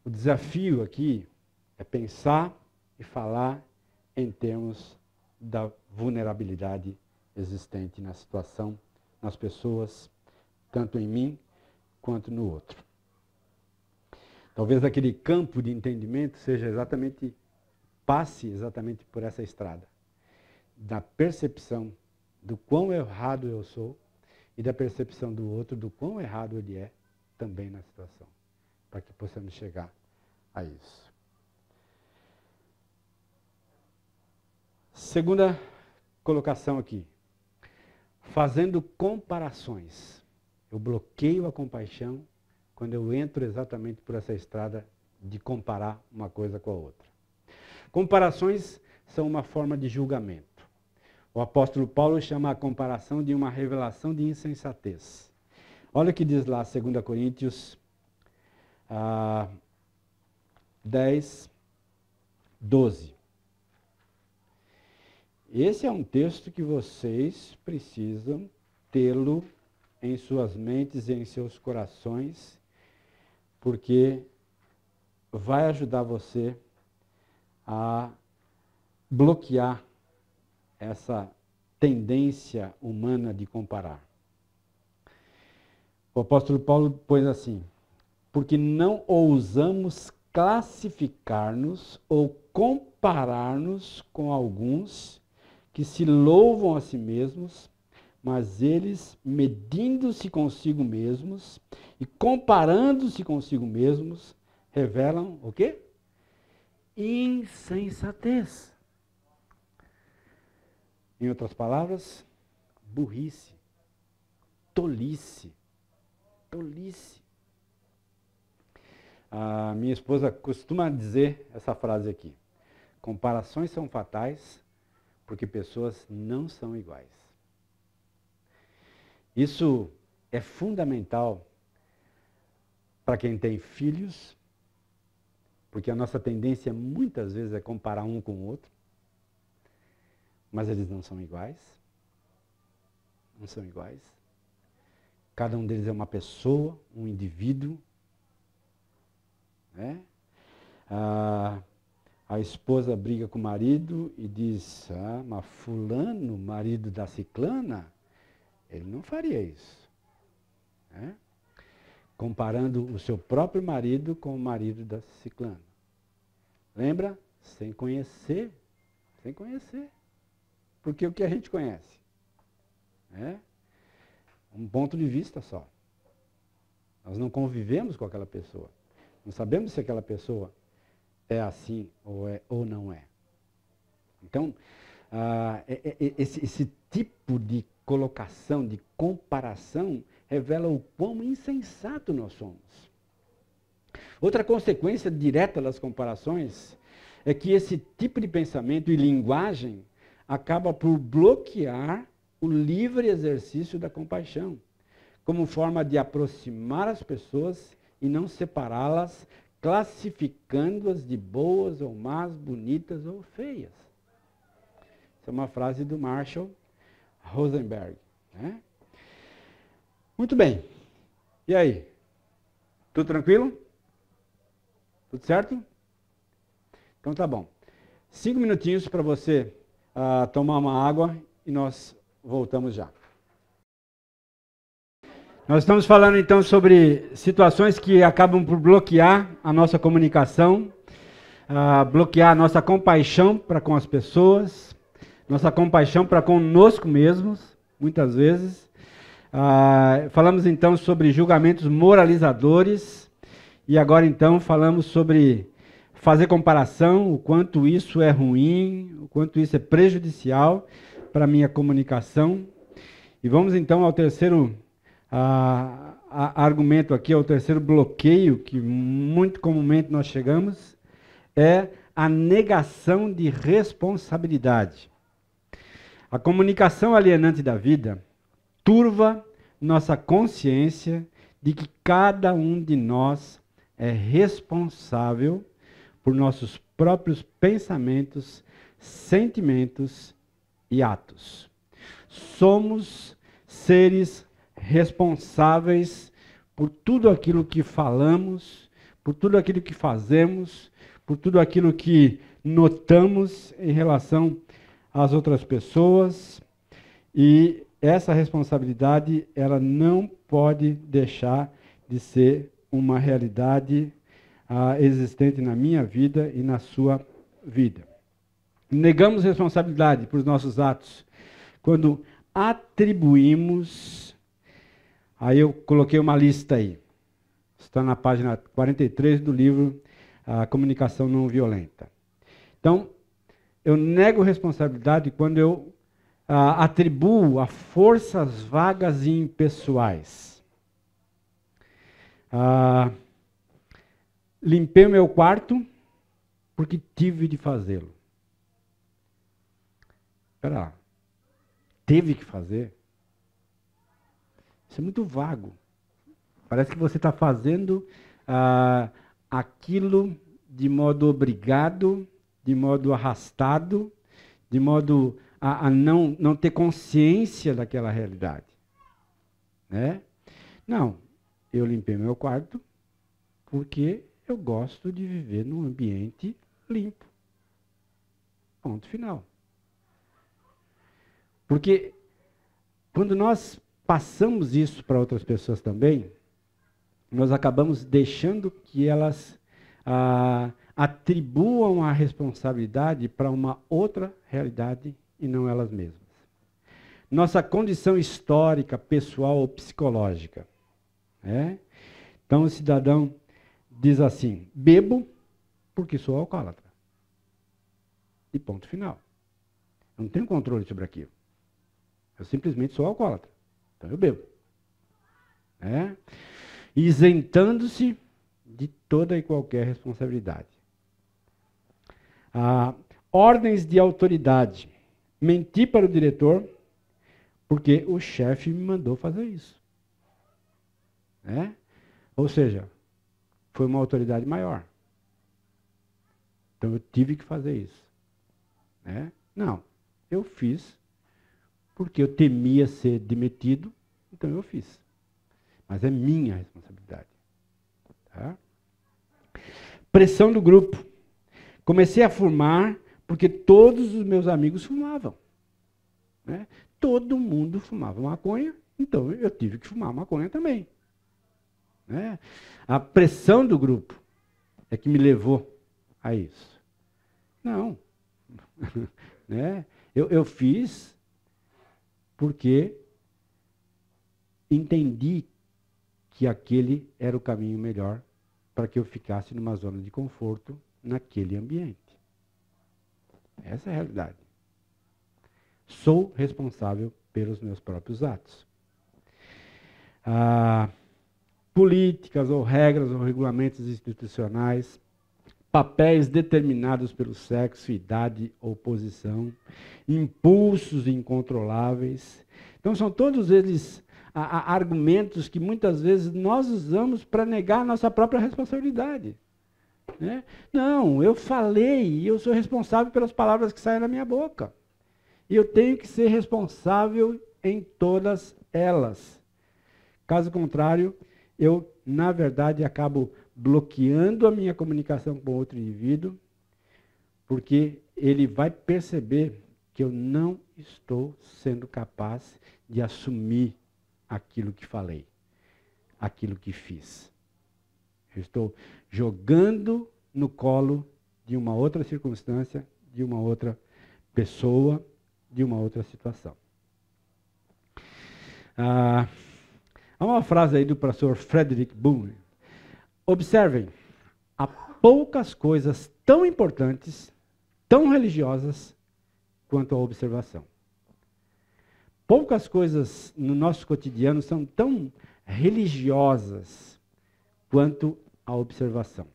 O desafio aqui é pensar e falar em termos da vulnerabilidade existente na situação, nas pessoas, tanto em mim quanto no outro. Talvez aquele campo de entendimento passe exatamente por essa estrada, da percepção do quão errado eu sou e da percepção do outro do quão errado ele é também na situação, para que possamos chegar a isso. Segunda colocação aqui. Fazendo comparações. Eu bloqueio a compaixão quando eu entro exatamente por essa estrada de comparar uma coisa com a outra. Comparações são uma forma de julgamento. O apóstolo Paulo chama a comparação de uma revelação de insensatez. Olha o que diz lá, 2 Coríntios 10, 12. Esse é um texto que vocês precisam tê-lo em suas mentes e em seus corações, porque vai ajudar você a bloquear essa tendência humana de comparar. O apóstolo Paulo pôs assim: porque não ousamos classificar-nos ou comparar-nos com alguns que se louvam a si mesmos, mas eles, medindo-se consigo mesmos e comparando-se consigo mesmos, revelam o quê? Insensatez. Em outras palavras, burrice, tolice. Tolice. A minha esposa costuma dizer essa frase aqui: comparações são fatais porque pessoas não são iguais. Isso é fundamental para quem tem filhos, porque a nossa tendência muitas vezes é comparar um com o outro, mas eles não são iguais. Não são iguais. Cada um deles é uma pessoa, um indivíduo. Né? A esposa briga com o marido e diz: mas fulano, marido da ciclana, ele não faria isso. Né? Comparando o seu próprio marido com o marido da ciclana. Lembra? Sem conhecer. Sem conhecer. Porque o que a gente conhece? Um ponto de vista só. Nós não convivemos com aquela pessoa. Não sabemos se aquela pessoa é assim ou não é. Então, esse tipo de colocação, de comparação, revela o quão insensato nós somos. Outra consequência direta das comparações é que esse tipo de pensamento e linguagem acaba por bloquear o livre exercício da compaixão, como forma de aproximar as pessoas e não separá-las, classificando-as de boas ou más, bonitas ou feias. Essa é uma frase do Marshall Rosenberg. Né? Muito bem. E aí? Tudo tranquilo? Tudo certo? Então tá bom. 5 minutinhos para você tomar uma água e nós voltamos já. Nós estamos falando então sobre situações que acabam por bloquear a nossa comunicação, bloquear a nossa compaixão para com as pessoas, nossa compaixão para conosco mesmos, muitas vezes. Falamos então sobre julgamentos moralizadores e agora então falamos sobre fazer comparação, o quanto isso é ruim, o quanto isso é prejudicial para a minha comunicação. E vamos então ao terceiro argumento aqui, ao terceiro bloqueio que muito comumente nós chegamos, é a negação de responsabilidade. A comunicação alienante da vida turva nossa consciência de que cada um de nós é responsável por nossos próprios pensamentos, sentimentos e atos. somos seres responsáveis por tudo aquilo que falamos, por tudo aquilo que fazemos, por tudo aquilo que notamos em relação às outras pessoas. E essa responsabilidade, ela não pode deixar de ser uma realidade existente na minha vida e na sua vida. Negamos responsabilidade por nossos atos quando atribuímos. Aí eu coloquei uma lista aí. Está na página 43 do livro A Comunicação Não Violenta. Então, eu nego responsabilidade quando eu atribuo a forças vagas e impessoais. Limpei o meu quarto porque tive de fazê-lo. Espera lá. Teve que fazer? Isso é muito vago. Parece que você está fazendo aquilo de modo obrigado, de modo arrastado, de modo a não ter consciência daquela realidade. Né? Não, eu limpei meu quarto porque eu gosto de viver num ambiente limpo. Ponto final. Porque quando nós passamos isso para outras pessoas também, nós acabamos deixando que elas atribuam a responsabilidade para uma outra realidade e não elas mesmas. Nossa condição histórica, pessoal ou psicológica. Né? Então o cidadão diz assim: bebo porque sou alcoólatra. E ponto final. Eu não tenho controle sobre aquilo. Eu simplesmente sou alcoólatra. Então eu bebo. Isentando-se de toda e qualquer responsabilidade. Ordens de autoridade. Menti para o diretor porque o chefe me mandou fazer isso. Ou seja, foi uma autoridade maior. Então eu tive que fazer isso. Não, eu fiz porque eu temia ser demitido, então eu fiz. Mas é minha responsabilidade. Tá? Pressão do grupo. Comecei a fumar porque todos os meus amigos fumavam. Todo mundo fumava maconha, então eu tive que fumar maconha também. A pressão do grupo é que me levou a isso. Não. Eu fiz porque entendi que aquele era o caminho melhor para que eu ficasse numa zona de conforto naquele ambiente. Essa é a realidade. Sou responsável pelos meus próprios atos. Políticas ou regras ou regulamentos institucionais, papéis determinados pelo sexo, idade ou posição, impulsos incontroláveis. Então são todos eles argumentos que muitas vezes nós usamos para negar a nossa própria responsabilidade. Não, eu falei e eu sou responsável pelas palavras que saem da minha boca. E eu tenho que ser responsável em todas elas. Caso contrário, eu, na verdade, acabo bloqueando a minha comunicação com outro indivíduo, porque ele vai perceber que eu não estou sendo capaz de assumir aquilo que falei, aquilo que fiz. Eu estou jogando no colo de uma outra circunstância, de uma outra pessoa, de uma outra situação. Há uma frase aí do professor Frederick Boone. Observem, há poucas coisas tão importantes, tão religiosas, quanto a observação. Poucas coisas no nosso cotidiano são tão religiosas quanto a observação.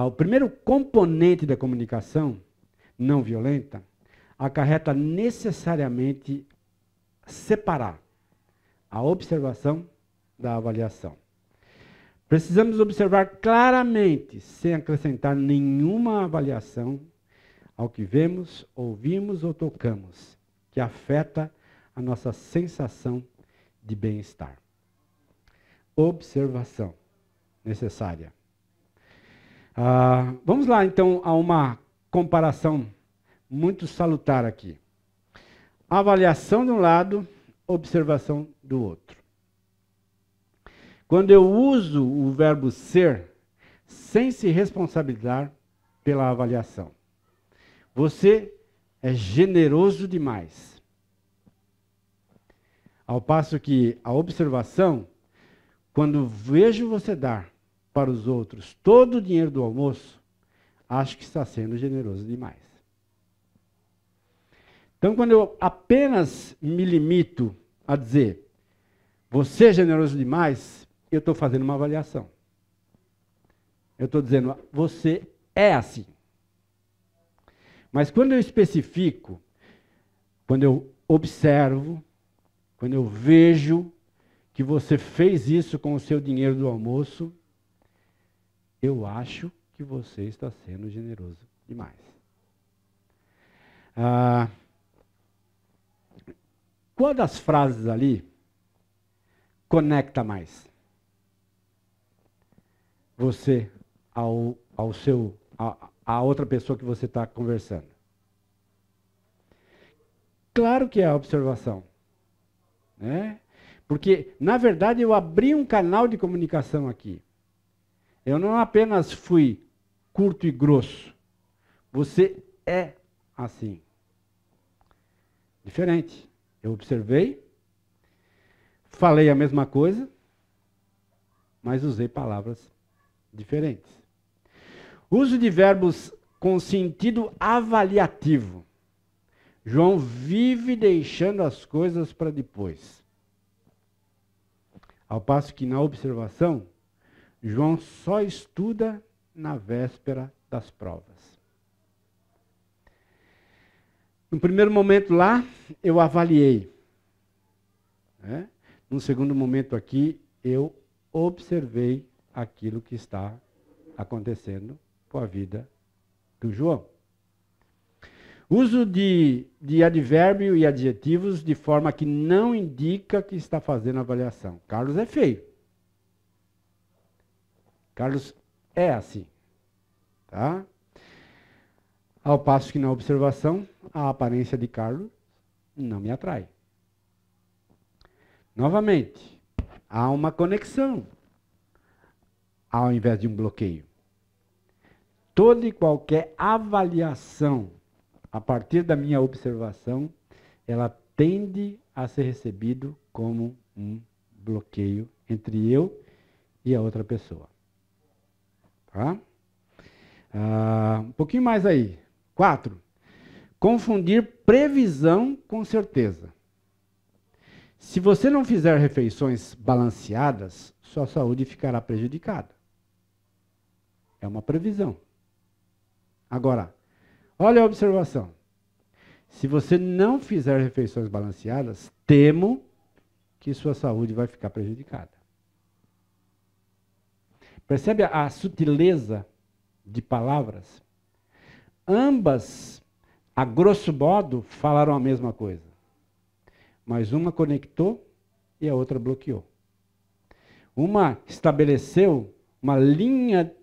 O primeiro componente da comunicação não violenta acarreta necessariamente separar a observação da avaliação. Precisamos observar claramente, sem acrescentar nenhuma avaliação, ao que vemos, ouvimos ou tocamos, que afeta a nossa sensação de bem-estar. Observação necessária. Vamos lá, então, a uma comparação muito salutar aqui. Avaliação de um lado, observação do outro. Quando eu uso o verbo ser, sem se responsabilizar pela avaliação. Você é generoso demais. Ao passo que a observação, quando vejo você dar para os outros todo o dinheiro do almoço, acho que está sendo generoso demais. Então, quando eu apenas me limito a dizer, você é generoso demais, eu estou fazendo uma avaliação. Eu estou dizendo, você é assim. Mas quando eu especifico, quando eu observo, quando eu vejo que você fez isso com o seu dinheiro do almoço, eu acho que você está sendo generoso demais. Qual das frases ali conecta mais? Você a outra pessoa que você está conversando. Claro que é a observação. Né? Porque, na verdade, eu abri um canal de comunicação aqui. Eu não apenas fui curto e grosso. Você é assim. Diferente. Eu observei, falei a mesma coisa, mas usei palavras diferentes. Uso de verbos com sentido avaliativo. João vive deixando as coisas para depois. Ao passo que na observação, João só estuda na véspera das provas. No primeiro momento lá, eu avaliei. Né? No segundo momento aqui, eu observei aquilo que está acontecendo com a vida do João. Uso de advérbio e adjetivos de forma que não indica que está fazendo avaliação. Carlos é feio. Carlos é assim. Tá? Ao passo que na observação, a aparência de Carlos não me atrai. Novamente, há uma conexão, ao invés de um bloqueio. Toda e qualquer avaliação, a partir da minha observação, ela tende a ser recebido como um bloqueio entre eu e a outra pessoa. Tá? Um pouquinho mais aí. 4. Confundir previsão com certeza. Se você não fizer refeições balanceadas, sua saúde ficará prejudicada. É uma previsão. Agora, olha a observação. Se você não fizer refeições balanceadas, temo que sua saúde vai ficar prejudicada. Percebe a sutileza de palavras? Ambas, a grosso modo, falaram a mesma coisa. Mas uma conectou e a outra bloqueou. Uma estabeleceu uma linha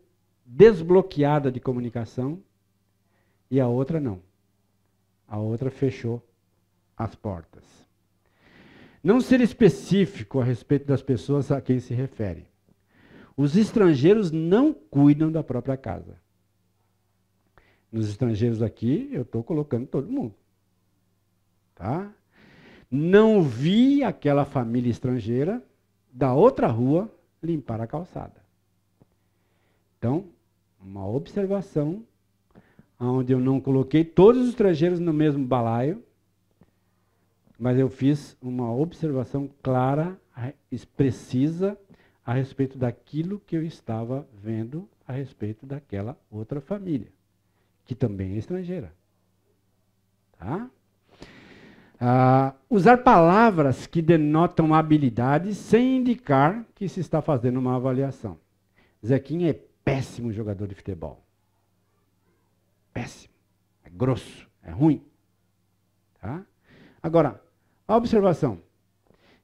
desbloqueada de comunicação e a outra não. A outra fechou as portas. Não ser específico a respeito das pessoas a quem se refere. Os estrangeiros não cuidam da própria casa. Nos estrangeiros aqui, eu estou colocando todo mundo. Tá? Não vi aquela família estrangeira da outra rua limpar a calçada. Então, uma observação onde eu não coloquei todos os estrangeiros no mesmo balaio, mas eu fiz uma observação clara, precisa, a respeito daquilo que eu estava vendo a respeito daquela outra família, que também é estrangeira. Tá? Usar palavras que denotam habilidades sem indicar que se está fazendo uma avaliação. Zequinha é péssimo jogador de futebol. Péssimo. É grosso. É ruim. Tá? Agora, a observação.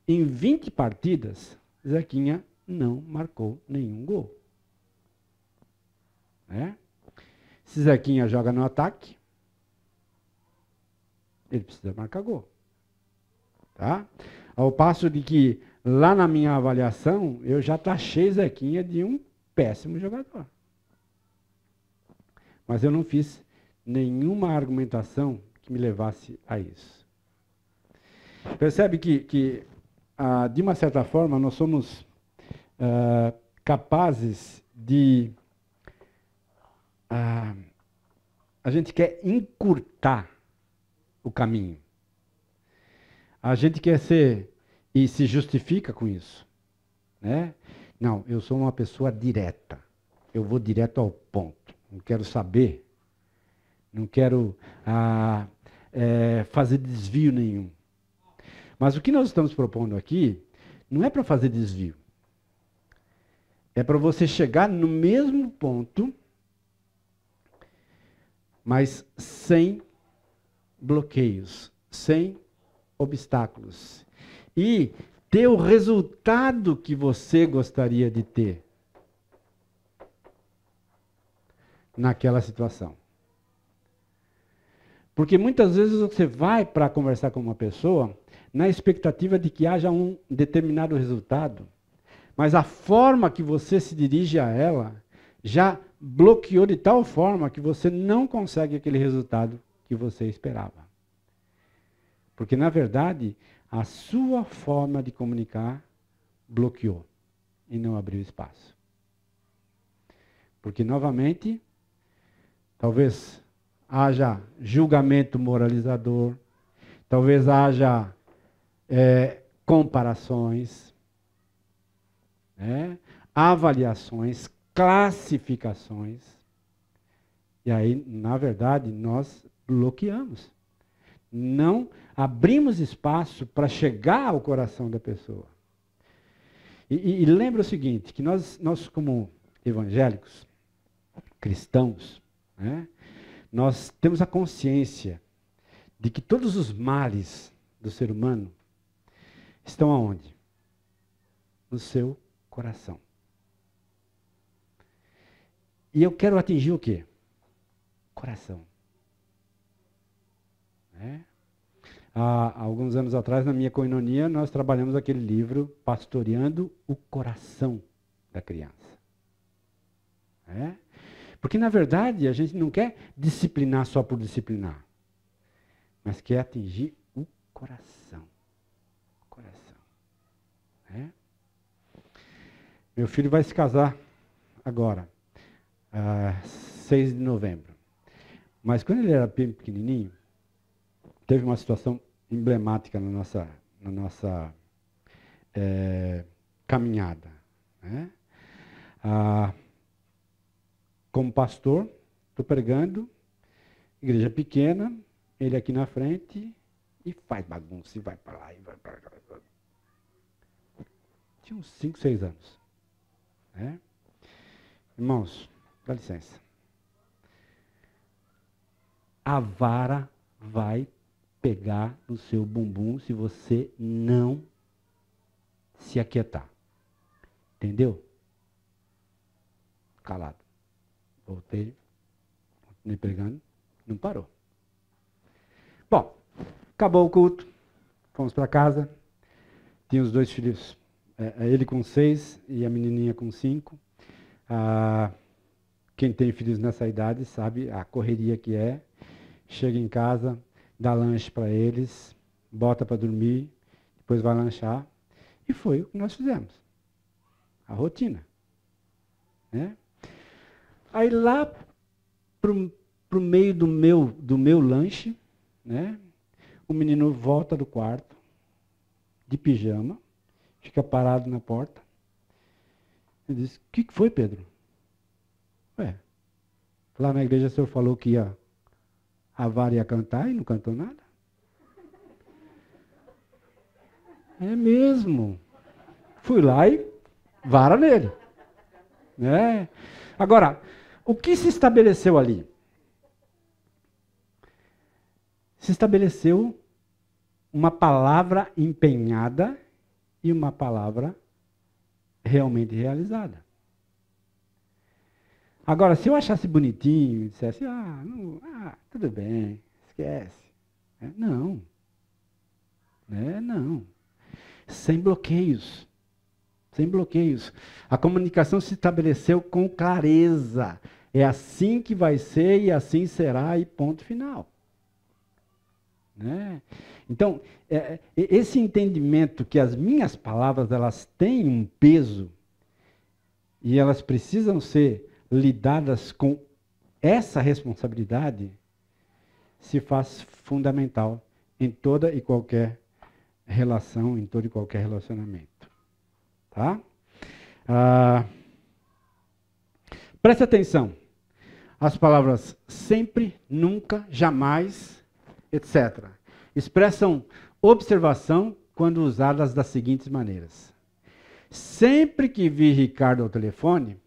Em 20 partidas, Zequinha não marcou nenhum gol. Se Zequinha joga no ataque, ele precisa marcar gol. Tá? Ao passo de que, lá na minha avaliação, eu já taxei Zequinha de um péssimo jogador. Mas eu não fiz nenhuma argumentação que me levasse a isso. Percebe que de uma certa forma, nós somos capazes de... a gente quer encurtar o caminho. A gente quer ser, e se justifica com isso. Né? Não, eu sou uma pessoa direta. Eu vou direto ao ponto. Não quero saber. Não quero fazer desvio nenhum. Mas o que nós estamos propondo aqui não é para fazer desvio. É para você chegar no mesmo ponto, mas sem bloqueios, sem obstáculos. E ter o resultado que você gostaria de ter naquela situação. Porque muitas vezes você vai para conversar com uma pessoa na expectativa de que haja um determinado resultado, mas a forma que você se dirige a ela já bloqueou de tal forma que você não consegue aquele resultado que você esperava. Porque, na verdade, a sua forma de comunicar bloqueou e não abriu espaço. Porque, novamente, talvez haja julgamento moralizador, talvez haja comparações, avaliações, classificações. E aí, na verdade, nós bloqueamos. Não abrimos espaço para chegar ao coração da pessoa. E lembra o seguinte, que nós como evangélicos, cristãos, nós temos a consciência de que todos os males do ser humano estão aonde? No seu coração. E eu quero atingir o quê? Coração. Há alguns anos atrás, na minha coinonia, nós trabalhamos aquele livro Pastoreando o Coração da Criança. Porque, na verdade, a gente não quer disciplinar só por disciplinar, mas quer atingir o coração. Meu filho vai se casar agora, 6 de novembro. Mas quando ele era bem pequenininho, teve uma situação emblemática na nossa caminhada. Como pastor, estou pregando, igreja pequena, ele aqui na frente e faz bagunça, e vai para lá, e vai para cá. Tinha uns 5, 6 anos. Irmãos, dá licença. A vara vai pegar no seu bumbum se você não se aquietar. Entendeu? Calado. Voltei, continuei pregando, não parou. Bom, acabou o culto, fomos para casa, tinha os 2 filhos, ele com 6 e a menininha com 5. Quem tem filhos nessa idade sabe a correria que é. Chega em casa, dá lanche para eles, bota para dormir, depois vai lanchar. E foi o que nós fizemos. A rotina. Aí lá pro meio do meu lanche, o menino volta do quarto, de pijama, fica parado na porta. Ele diz, o que foi, Pedro? Lá na igreja o senhor falou que a vara ia cantar e não cantou nada? É mesmo. Fui lá e vara nele. Agora, o que se estabeleceu ali? Se estabeleceu uma palavra empenhada e uma palavra realmente realizada. Agora, se eu achasse bonitinho e dissesse, tudo bem, esquece. Não. Não. Sem bloqueios. Sem bloqueios. A comunicação se estabeleceu com clareza. É assim que vai ser e assim será e ponto final. Né? Então, esse entendimento que as minhas palavras elas têm um peso e elas precisam ser lidadas com essa responsabilidade se faz fundamental em toda e qualquer relação, em todo e qualquer relacionamento. Tá? Preste atenção. As palavras sempre, nunca, jamais, etc. expressam observação quando usadas das seguintes maneiras. Sempre que vi Ricardo ao telefone,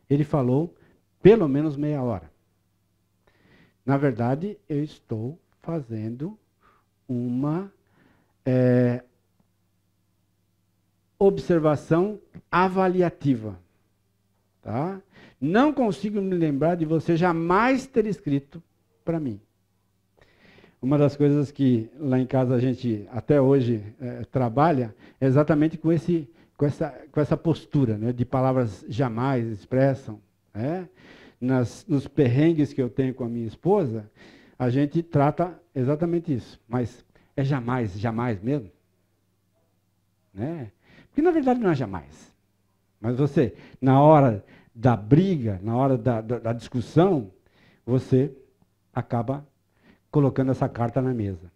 ele falou pelo menos meia hora. Na verdade, eu estou fazendo uma observação avaliativa. Tá? Não consigo me lembrar de você jamais ter escrito para mim. Uma das coisas que lá em casa a gente até hoje trabalha é exatamente com essa postura, né, de palavras jamais expressam. Né? Nos perrengues que eu tenho com a minha esposa, a gente trata exatamente isso. Mas é jamais, jamais mesmo? Né? Porque na verdade não é jamais. Mas você, na hora da briga, na hora da discussão, você acaba colocando essa carta na mesa.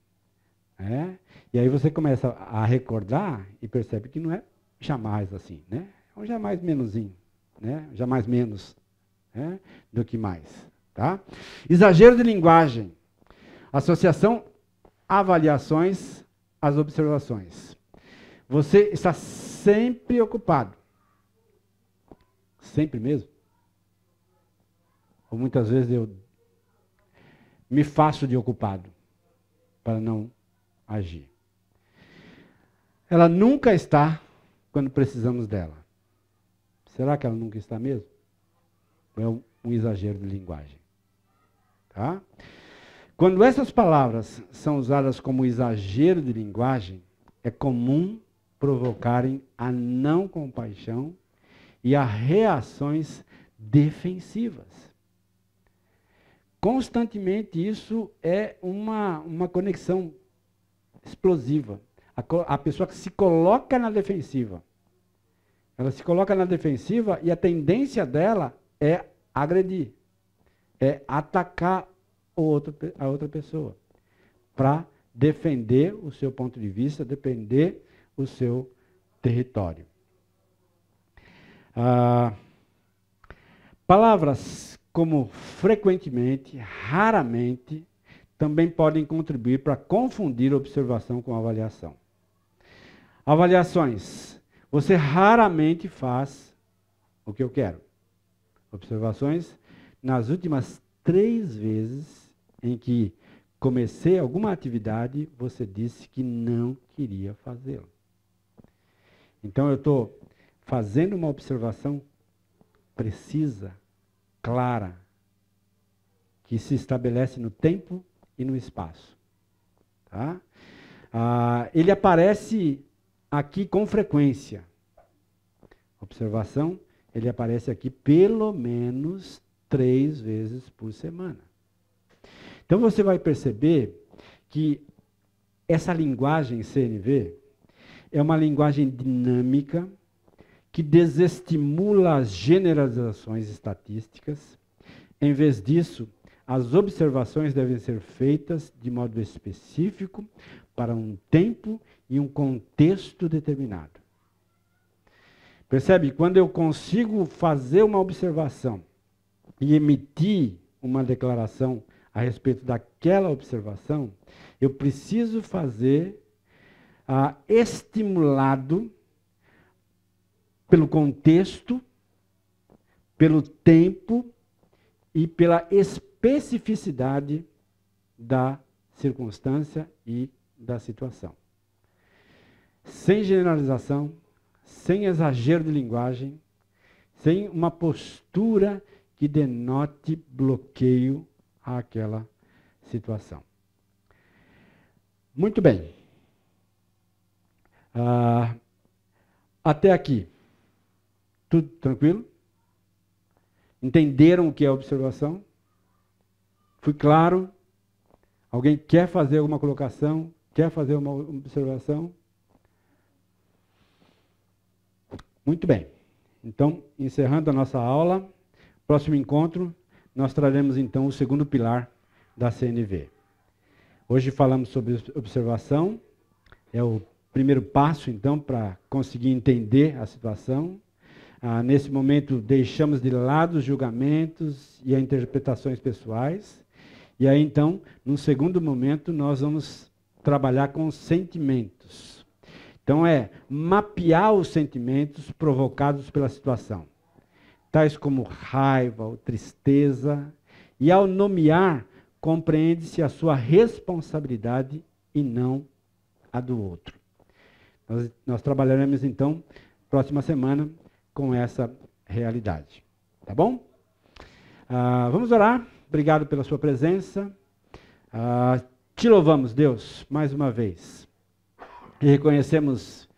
Né? E aí você começa a recordar e percebe que não é jamais assim. Né? É um jamais menusinho. Né? Jamais menos, né, do que mais. Tá? Exagero de linguagem. Associação, avaliações, as observações. Você está sempre ocupado. Sempre mesmo? Ou muitas vezes eu me faço de ocupado para não agir. Ela nunca está quando precisamos dela. Será que ela nunca está mesmo? É um exagero de linguagem. Tá? Quando essas palavras são usadas como exagero de linguagem, é comum provocarem a não compaixão e a reações defensivas. Constantemente isso é uma conexão explosiva. A pessoa que se coloca na defensiva. Ela se coloca na defensiva e a tendência dela é agredir, é atacar a outra pessoa, para defender o seu ponto de vista, defender o seu território. Palavras como frequentemente, raramente, também podem contribuir para confundir a observação com a avaliação. Avaliações. Você raramente faz o que eu quero. Observações. Nas últimas 3 vezes em que comecei alguma atividade, você disse que não queria fazê-la. Então eu estou fazendo uma observação precisa, clara, que se estabelece no tempo e no espaço. Tá? Ele aparece aqui com frequência. Observação, ele aparece aqui pelo menos 3 vezes por semana. Então você vai perceber que essa linguagem CNV é uma linguagem dinâmica que desestimula as generalizações estatísticas. Em vez disso, as observações devem ser feitas de modo específico para um tempo e um contexto determinado. Percebe? Quando eu consigo fazer uma observação e emitir uma declaração a respeito daquela observação, eu preciso fazer estimulado pelo contexto, pelo tempo e pela especificidade da circunstância e da situação. Sem generalização, sem exagero de linguagem, sem uma postura que denote bloqueio àquela situação. Muito bem. Até aqui, tudo tranquilo? Entenderam o que é observação? Fui claro? Alguém quer fazer alguma colocação? Quer fazer uma observação? Muito bem. Então, encerrando a nossa aula, próximo encontro, nós traremos então o segundo pilar da CNV. Hoje falamos sobre observação, é o primeiro passo então para conseguir entender a situação. Nesse momento deixamos de lado os julgamentos e as interpretações pessoais, e aí então, num segundo momento, nós vamos trabalhar com os sentimentos. Então é mapear os sentimentos provocados pela situação, tais como raiva ou tristeza, e ao nomear, compreende-se a sua responsabilidade e não a do outro. Nós trabalharemos então, próxima semana, com essa realidade. Tá bom? Vamos orar. Obrigado pela sua presença. Te louvamos, Deus, mais uma vez. E reconhecemos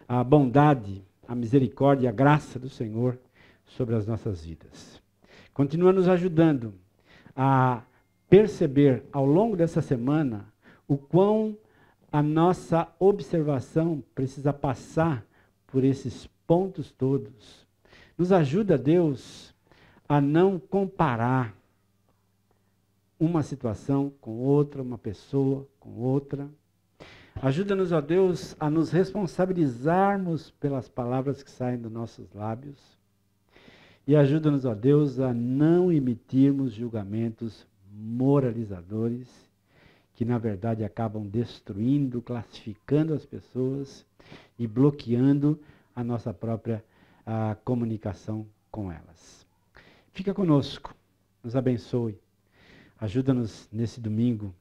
a bondade, a misericórdia e a graça do Senhor sobre as nossas vidas. Continua nos ajudando a perceber ao longo dessa semana o quão a nossa observação precisa passar por esses pontos todos. Nos ajuda, Deus, a não comparar uma situação com outra, uma pessoa com outra. Ajuda-nos, ó Deus, a nos responsabilizarmos pelas palavras que saem dos nossos lábios. E ajuda-nos, ó Deus, a não emitirmos julgamentos moralizadores, que na verdade acabam destruindo, classificando as pessoas e bloqueando a nossa própria comunicação com elas. Fica conosco, nos abençoe. Ajuda-nos nesse domingo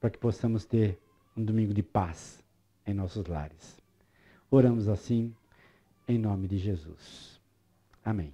para que possamos ter um domingo de paz em nossos lares. Oramos assim, em nome de Jesus. Amém.